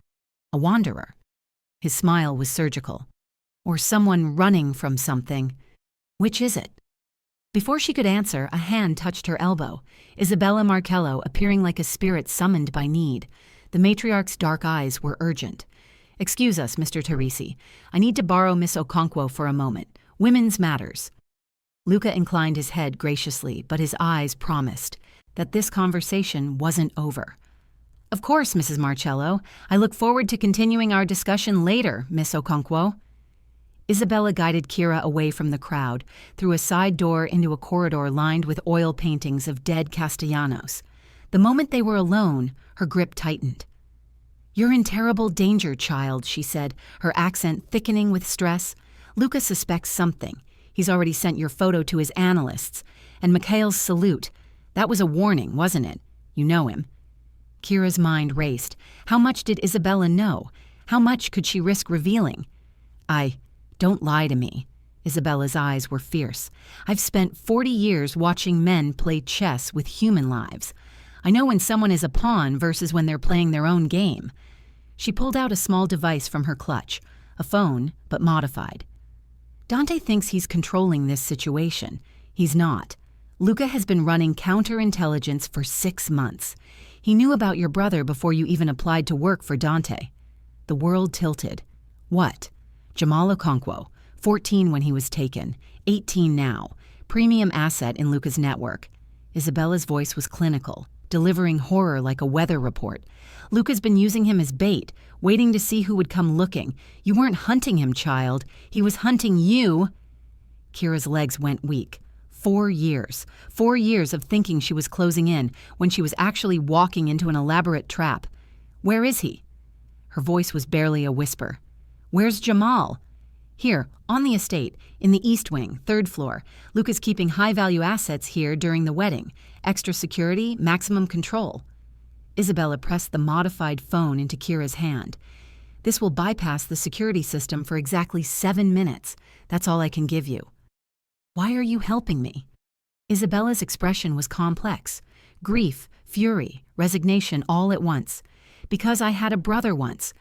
A wanderer. His smile was surgical. Or someone running from something. Which is it? Before she could answer, a hand touched her elbow. Isabella Marcello appearing like a spirit summoned by need. The matriarch's dark eyes were urgent. Excuse us, Mr. Teresi. I need to borrow Miss Okonkwo for a moment. Women's matters. Luca inclined his head graciously, but his eyes promised that this conversation wasn't over. Of course, Mrs. Marcello. I look forward to continuing our discussion later, Miss Okonkwo. Isabella guided Kira away from the crowd, through a side door into a corridor lined with oil paintings of dead Castellanos. The moment they were alone, her grip tightened. "You're in terrible danger, child," she said, her accent thickening with stress. "Luca suspects something. He's already sent your photo to his analysts. And Mikhail's salute. That was a warning, wasn't it? You know him." Kira's mind raced. How much did Isabella know? How much could she risk revealing? Don't lie to me." Isabella's eyes were fierce. "I've spent 40 years watching men play chess with human lives. I know when someone is a pawn versus when they're playing their own game." She pulled out a small device from her clutch, a phone, but modified. "Dante thinks he's controlling this situation. He's not. Luca has been running counterintelligence for 6 months. He knew about your brother before you even applied to work for Dante." The world tilted. What? Jamal Okonkwo, 14 when he was taken, 18 now, premium asset in Luca's network. Isabella's voice was clinical, delivering horror like a weather report. "Luca's been using him as bait, waiting to see who would come looking. You weren't hunting him, child. He was hunting you." Kira's legs went weak. 4 years. 4 years of thinking she was closing in when she was actually walking into an elaborate trap. "Where is he?" Her voice was barely a whisper. "Where's Jamal?" "Here, on the estate, in the East Wing, 3rd floor. Luca's keeping high-value assets here during the wedding. Extra security, maximum control." Isabella pressed the modified phone into Kira's hand. "This will bypass the security system for exactly 7 minutes. That's all I can give you." "Why are you helping me?" Isabella's expression was complex. Grief, fury, resignation all at once. "Because I had a brother once.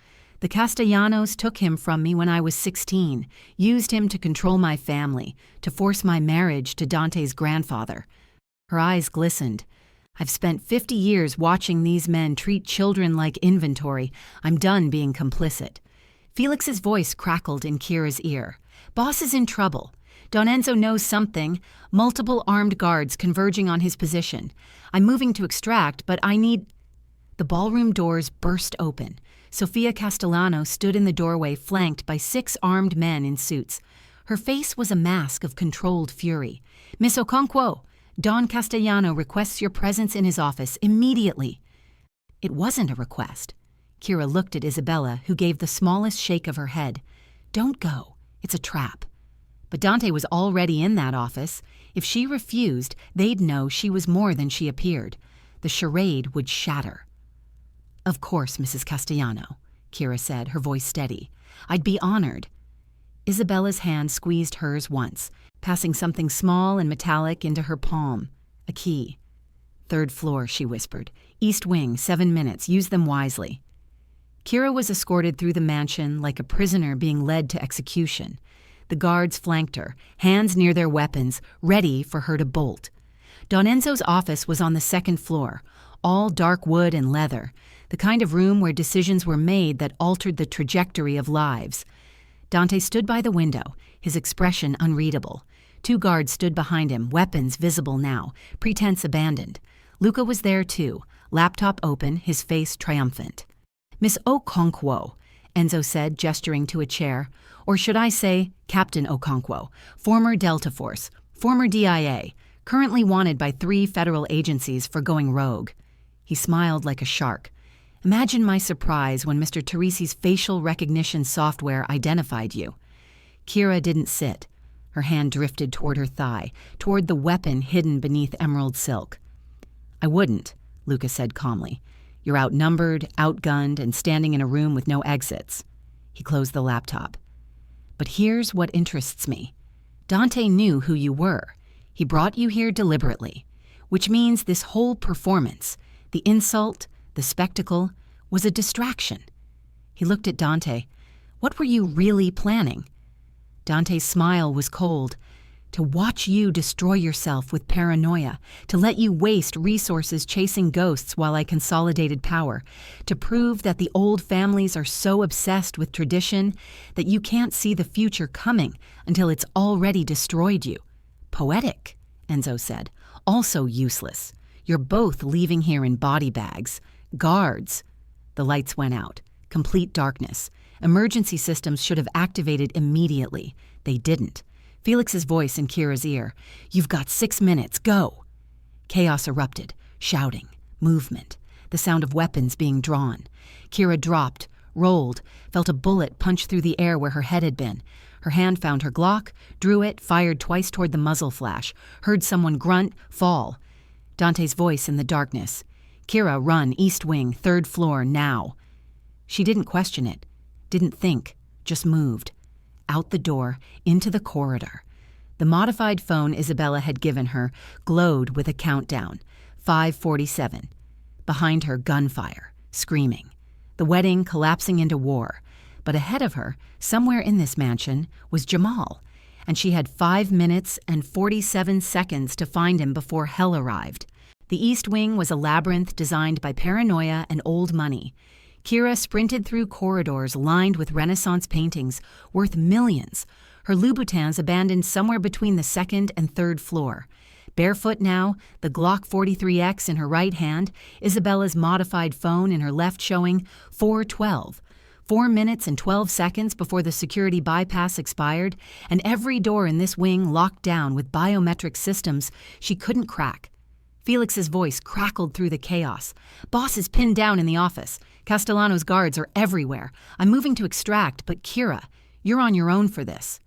The Castellanos took him from me when I was 16, used him to control my family, to force my marriage to Dante's grandfather." Her eyes glistened. "I've spent 50 years watching these men treat children like inventory. I'm done being complicit." Felix's voice crackled in Kira's ear. "Boss is in trouble. Don Enzo knows something. Multiple armed guards converging on his position. I'm moving to extract, but I need—" The ballroom doors burst open. Sofia Castellano stood in the doorway flanked by 6 armed men in suits. Her face was a mask of controlled fury. "Miss Okonkwo, Don Castellano requests your presence in his office immediately." It wasn't a request. Kira looked at Isabella, who gave the smallest shake of her head. "Don't go. It's a trap." But Dante was already in that office. If she refused, they'd know she was more than she appeared. The charade would shatter. "Of course, Mrs. Castellano," Kira said, her voice steady. "I'd be honored." Isabella's hand squeezed hers once, passing something small and metallic into her palm. A key. "3rd floor," she whispered. "East Wing, 7 minutes. Use them wisely." Kira was escorted through the mansion like a prisoner being led to execution. The guards flanked her, hands near their weapons, ready for her to bolt. Don Enzo's office was on the 2nd floor, all dark wood and leather, the kind of room where decisions were made that altered the trajectory of lives. Dante stood by the window, his expression unreadable. 2 guards stood behind him, weapons visible now, pretense abandoned. Luca was there too, laptop open, his face triumphant. "Miss Okonkwo," Enzo said, gesturing to a chair. "Or should I say, Captain Okonkwo, former Delta Force, former DIA, currently wanted by 3 federal agencies for going rogue." He smiled like a shark. "Imagine my surprise when Mr. Teresi's facial recognition software identified you." Kira didn't sit. Her hand drifted toward her thigh, toward the weapon hidden beneath emerald silk. "I wouldn't," Luca said calmly. "You're outnumbered, outgunned, and standing in a room with no exits." He closed the laptop. "But here's what interests me. Dante knew who you were. He brought you here deliberately, which means this whole performance, the insult, the spectacle, was a distraction." He looked at Dante. "What were you really planning?" Dante's smile was cold. "To watch you destroy yourself with paranoia, to let you waste resources chasing ghosts while I consolidated power, to prove that the old families are so obsessed with tradition that you can't see the future coming until it's already destroyed you. Poetic," Enzo said. "Also useless. You're both leaving here in body bags. Guards." The lights went out. Complete darkness. Emergency systems should have activated immediately. They didn't. Felix's voice in Kira's ear. "You've got 6 minutes, go!" Chaos erupted, shouting, movement, the sound of weapons being drawn. Kira dropped, rolled, felt a bullet punch through the air where her head had been. Her hand found her Glock, drew it, fired twice toward the muzzle flash, heard someone grunt, fall. Dante's voice in the darkness. "Kira, run, East Wing, 3rd floor, now." She didn't question it, didn't think, just moved. Out the door, into the corridor. The modified phone Isabella had given her glowed with a countdown. 5:47. Behind her, gunfire, screaming. The wedding collapsing into war. But ahead of her, somewhere in this mansion, was Jamal, and she had 5 minutes and 47 seconds to find him before hell arrived. The East Wing was a labyrinth designed by paranoia and old money. Kira sprinted through corridors lined with Renaissance paintings worth millions, her Louboutins abandoned somewhere between the 2nd and 3rd floor. Barefoot now, the Glock 43X in her right hand, Isabella's modified phone in her left showing 4:12. 4 minutes and 12 seconds before the security bypass expired, and every door in this wing locked down with biometric systems she couldn't crack. Felix's voice crackled through the chaos. "Boss is pinned down in the office. Castellano's guards are everywhere. I'm moving to extract, but Kira, you're on your own for this."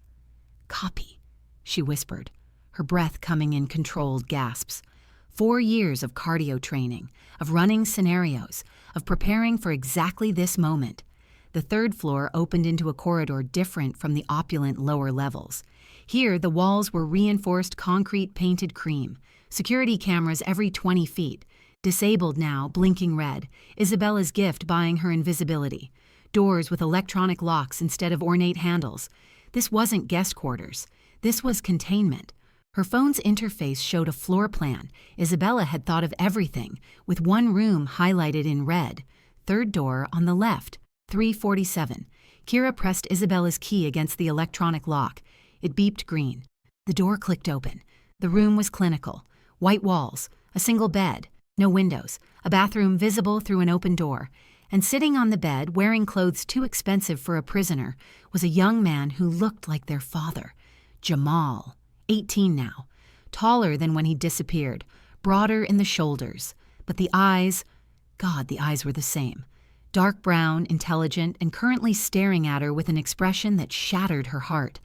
"Copy," she whispered, her breath coming in controlled gasps. 4 years of cardio training, of running scenarios, of preparing for exactly this moment. The 3rd floor opened into a corridor different from the opulent lower levels. Here, the walls were reinforced concrete painted cream. Security cameras every 20 feet. Disabled now, blinking red. Isabella's gift buying her invisibility. Doors with electronic locks instead of ornate handles. This wasn't guest quarters. This was containment. Her phone's interface showed a floor plan. Isabella had thought of everything, with one room highlighted in red. 3rd door on the left, 3:47. Kira pressed Isabella's key against the electronic lock. It beeped green. The door clicked open. The room was clinical. White walls, a single bed, no windows, a bathroom visible through an open door. And sitting on the bed, wearing clothes too expensive for a prisoner, was a young man who looked like their father, Jamal, 18 now, taller than when he disappeared, broader in the shoulders. But the eyes, God, the eyes were the same. Dark brown, intelligent, and currently staring at her with an expression that shattered her heart.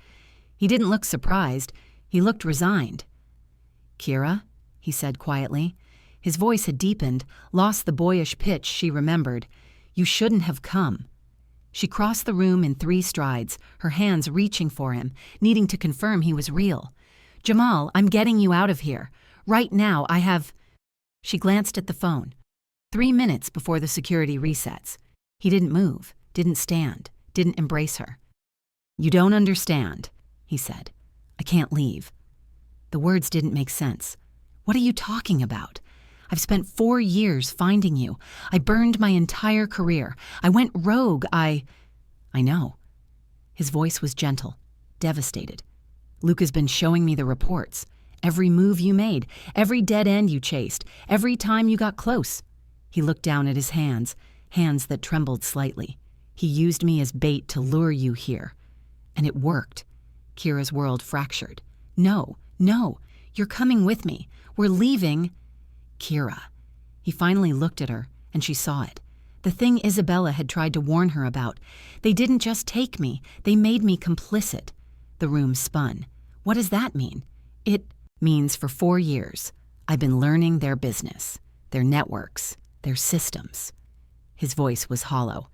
He didn't look surprised. He looked resigned. "Kira?" he said quietly. His voice had deepened, lost the boyish pitch she remembered. "You shouldn't have come." She crossed the room in 3 strides, her hands reaching for him, needing to confirm he was real. "Jamal, I'm getting you out of here. Right now, I have—" She glanced at the phone. 3 minutes before the security resets. He didn't move, didn't stand, didn't embrace her. "You don't understand," he said. "I can't leave." The words didn't make sense. "What are you talking about? I've spent 4 years finding you. I burned my entire career. I went rogue. I know." His voice was gentle, devastated. "Luca's been showing me the reports. Every move you made, every dead end you chased, every time you got close." He looked down at his hands, hands that trembled slightly. "He used me as bait to lure you here. And it worked." Kira's world fractured. No, you're coming with me. We're leaving." "Kira." He finally looked at her, and she saw it. The thing Isabella had tried to warn her about. "They didn't just take me, they made me complicit." The room spun. "What does that mean?" "It means for 4 years, I've been learning their business, their networks, their systems." His voice was hollow.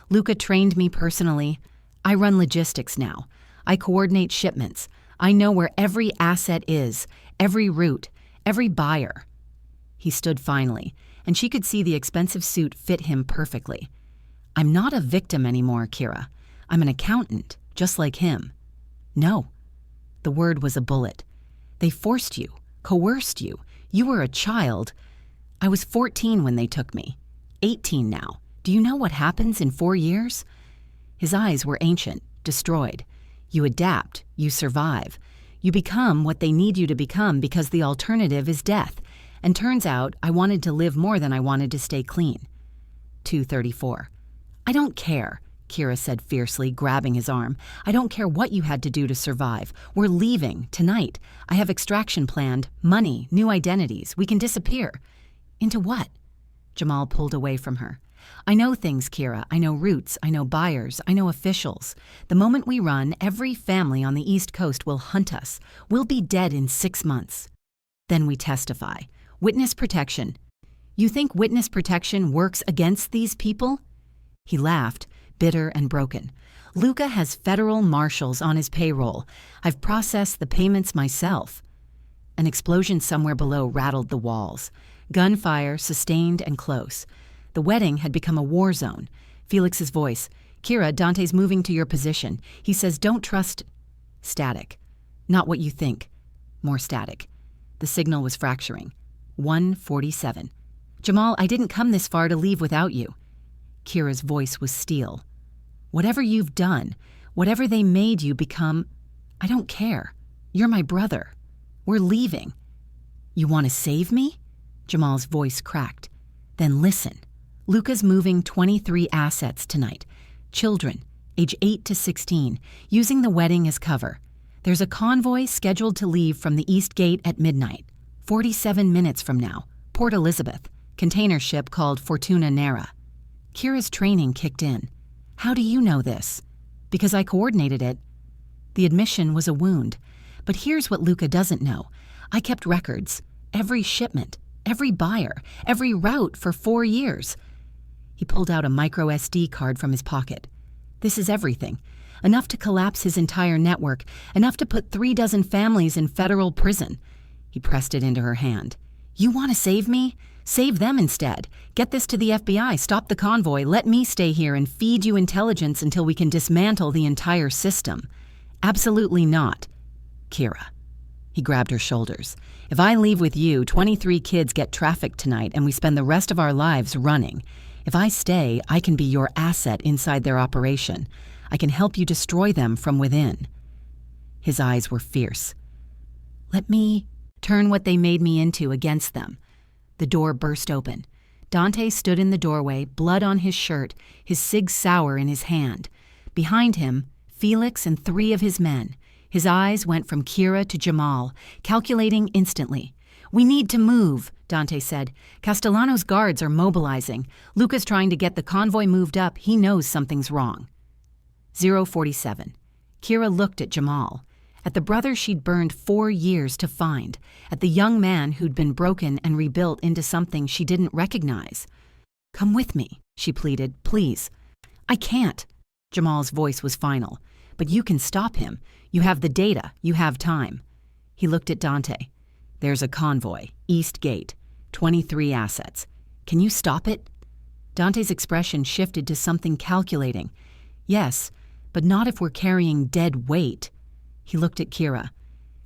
"Luca trained me personally. I run logistics now. I coordinate shipments. I know where every asset is, every route, every buyer." He stood finally, and she could see the expensive suit fit him perfectly. "I'm not a victim anymore, Kira. I'm an accountant, just like him." "No." The word was a bullet. "They forced you, coerced you. You were a child. I was 14 when they took me. 18 now. Do you know what happens in 4 years?" His eyes were ancient, destroyed. "You adapt, you survive. You become what they need you to become because the alternative is death. And turns out I wanted to live more than I wanted to stay clean." 2:34. "I don't care." Kira said fiercely, grabbing his arm. "I don't care what you had to do to survive. We're leaving, tonight. I have extraction planned, money, new identities. We can disappear." "Into what?" Jamal pulled away from her. "I know things, Kira. I know routes. I know buyers. I know officials. The moment we run, every family on the East Coast will hunt us. We'll be dead in 6 months. Then we testify. Witness protection. You think witness protection works against these people?" He laughed, bitter and broken. "Luca has federal marshals on his payroll. I've processed the payments myself." An explosion somewhere below rattled the walls. Gunfire, sustained and close. The wedding had become a war zone. Felix's voice. "Kira, Dante's moving to your position. He says don't trust—" Static. "Not what you think." More static. The signal was fracturing. 1:47. "Jamal, I didn't come this far to leave without you." Kira's voice was steel. "Whatever you've done, whatever they made you become, I don't care. You're my brother. We're leaving." "You want to save me?" Jamal's voice cracked. "Then listen. Luca's moving 23 assets tonight. Children, age 8 to 16, using the wedding as cover. There's a convoy scheduled to leave from the East Gate at midnight, 47 minutes from now. Port Elizabeth, container ship called Fortuna Nera." Kira's training kicked in. "How do you know this?" "Because I coordinated it." The admission was a wound. But here's what Luca doesn't know. I kept records. Every shipment, every buyer, every route for 4 years. He pulled out a micro SD card from his pocket. "This is everything. Enough to collapse his entire network, enough to put 36 families in federal prison." He pressed it into her hand. "You want to save me? Save them instead. Get this to the FBI, stop the convoy, let me stay here and feed you intelligence until we can dismantle the entire system." "Absolutely not, Kira." He grabbed her shoulders. "If I leave with you, 23 kids get trafficked tonight and we spend the rest of our lives running. If I stay, I can be your asset inside their operation. I can help you destroy them from within." His eyes were fierce. "Let me turn what they made me into against them." The door burst open. Dante stood in the doorway, blood on his shirt, his Sig Sauer in his hand. Behind him, Felix and 3 of his men. His eyes went from Kira to Jamal, calculating instantly. "We need to move," Dante said. "Castellano's guards are mobilizing. Luca's trying to get the convoy moved up. He knows something's wrong." 0:47. Kira looked at Jamal, at the brother she'd burned 4 years to find, at the young man who'd been broken and rebuilt into something she didn't recognize. "Come with me," she pleaded, "please." "I can't." Jamal's voice was final. "But you can stop him. You have the data. You have time." He looked at Dante. "There's a convoy, East Gate, 23 assets. Can you stop it?" Dante's expression shifted to something calculating. "Yes, but not if we're carrying dead weight." He looked at Kira.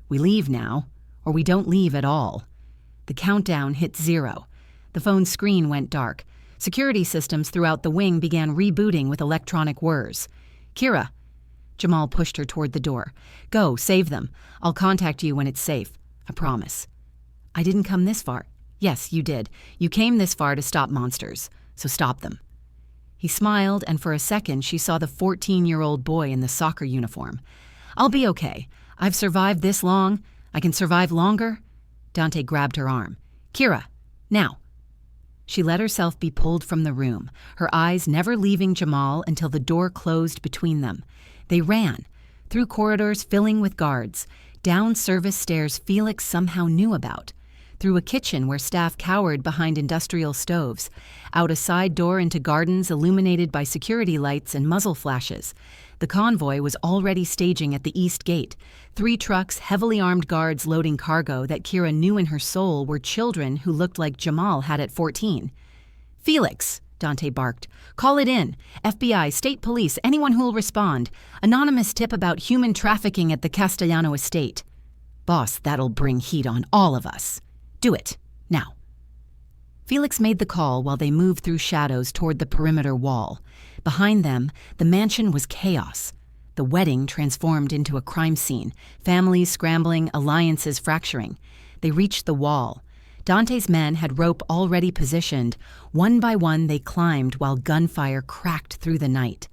"We leave now, or we don't leave at all." The countdown hit 0. The phone's screen went dark. Security systems throughout the wing began rebooting with electronic whirs. "Kira." Jamal pushed her toward the door. "Go, save them. I'll contact you when it's safe. I promise." "I didn't come this far." "Yes, you did. You came this far to stop monsters. So stop them." He smiled, and for a second she saw the 14-year-old boy in the soccer uniform. "I'll be okay. I've survived this long. I can survive longer." Dante grabbed her arm. "Kira, now." She let herself be pulled from the room, her eyes never leaving Jamal until the door closed between them. They ran, through corridors filling with guards, down service stairs Felix somehow knew about, through a kitchen where staff cowered behind industrial stoves, out a side door into gardens illuminated by security lights and muzzle flashes. The convoy was already staging at the East Gate, 3 trucks, heavily armed guards loading cargo that Kira knew in her soul were children who looked like Jamal had at 14. "Felix," Dante barked, "call it in. FBI, state police, anyone who'll respond. Anonymous tip about human trafficking at the Castellano estate." "Boss, that'll bring heat on all of us. Do it, now." Felix made the call while they moved through shadows toward the perimeter wall. Behind them, the mansion was chaos. The wedding transformed into a crime scene, families scrambling, alliances fracturing. They reached the wall. Dante's men had rope already positioned. One by one they climbed while gunfire cracked through the night.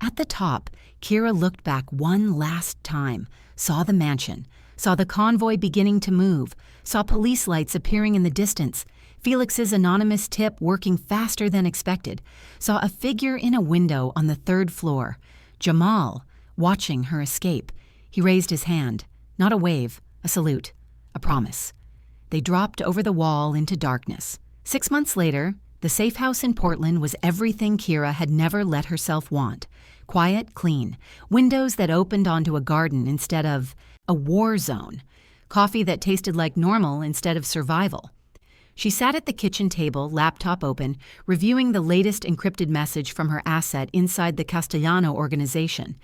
At the top, Kira looked back one last time, saw the mansion, saw the convoy beginning to move, saw police lights appearing in the distance, Felix's anonymous tip working faster than expected, saw a figure in a window on the third floor, Jamal, watching her escape. He raised his hand. Not a wave, a salute, a promise. They dropped over the wall into darkness. 6 months later, the safe house in Portland was everything Kira had never let herself want. Quiet, clean, windows that opened onto a garden instead of a war zone, coffee that tasted like normal instead of survival. She sat at the kitchen table, laptop open, reviewing the latest encrypted message from her asset inside the Castellano organization.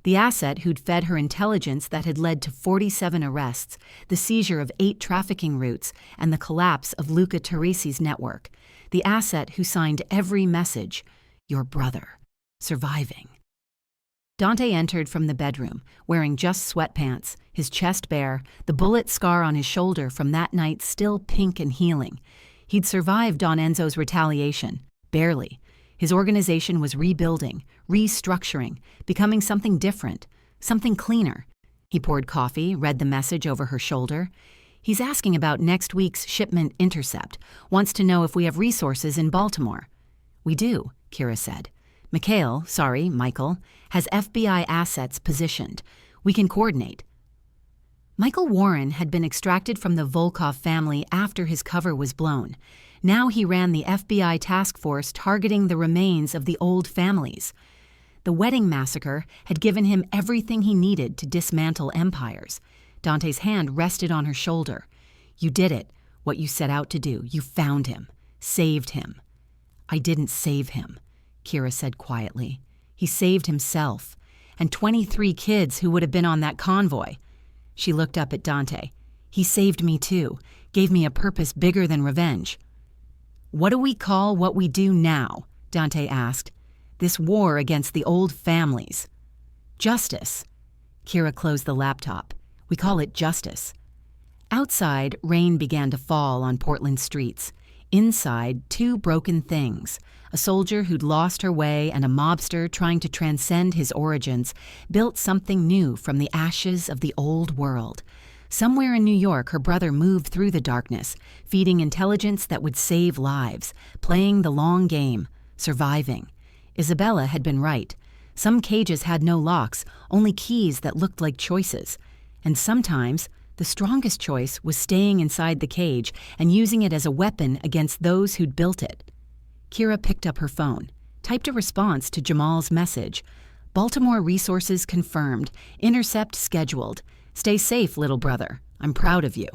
The asset who'd fed her intelligence that had led to 47 arrests, the seizure of 8 trafficking routes, and the collapse of Luca Teresi's network. The asset who signed every message, your brother, surviving. Dante entered from the bedroom, wearing just sweatpants, his chest bare, the bullet scar on his shoulder from that night still pink and healing. He'd survived Don Enzo's retaliation, barely. His organization was rebuilding, restructuring, becoming something different, something cleaner. He poured coffee, read the message over her shoulder. He's asking about next week's shipment intercept, wants to know if we have resources in Baltimore. We do, Kira said. Michael, has FBI assets positioned. We can coordinate. Michael Warren had been extracted from the Volkov family after his cover was blown. Now he ran the FBI task force targeting the remains of the old families. The wedding massacre had given him everything he needed to dismantle empires. Dante's hand rested on her shoulder. You did it, what you set out to do. You found him, saved him. I didn't save him, Kira said quietly. He saved himself, and 23 kids who would have been on that convoy. She looked up at Dante. He saved me too, gave me a purpose bigger than revenge. What do we call what we do now? Dante asked. This war against the old families. Justice. Kira closed the laptop. We call it justice. Outside, rain began to fall on Portland streets. Inside, 2 broken things. A soldier who'd lost her way and a mobster trying to transcend his origins built something new from the ashes of the old world. Somewhere in New York, her brother moved through the darkness, feeding intelligence that would save lives, playing the long game, surviving. Isabella had been right. Some cages had no locks, only keys that looked like choices. And sometimes, the strongest choice was staying inside the cage and using it as a weapon against those who'd built it. Kira picked up her phone, typed a response to Jamal's message. Baltimore resources confirmed. Intercept scheduled. Stay safe, little brother. I'm proud of you.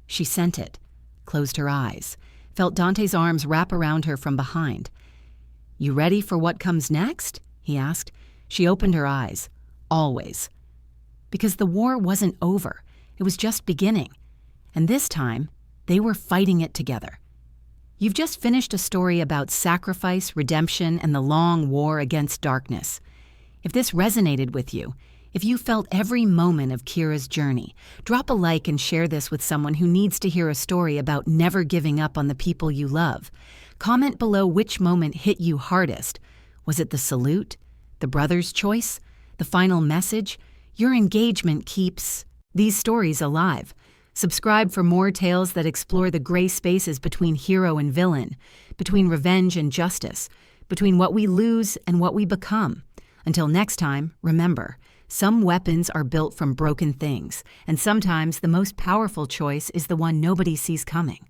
She sent it, closed her eyes, felt Dante's arms wrap around her from behind. You ready for what comes next? He asked. She opened her eyes. Always. Because the war wasn't over. It was just beginning. And this time, they were fighting it together. You've just finished a story about sacrifice, redemption, and the long war against darkness. If this resonated with you, if you felt every moment of Kira's journey, drop a like and share this with someone who needs to hear a story about never giving up on the people you love. Comment below which moment hit you hardest. Was it the salute? The brother's choice? The final message? Your engagement keeps these stories alive. Subscribe for more tales that explore the gray spaces between hero and villain, between revenge and justice, between what we lose and what we become. Until next time, remember, some weapons are built from broken things, and sometimes the most powerful choice is the one nobody sees coming.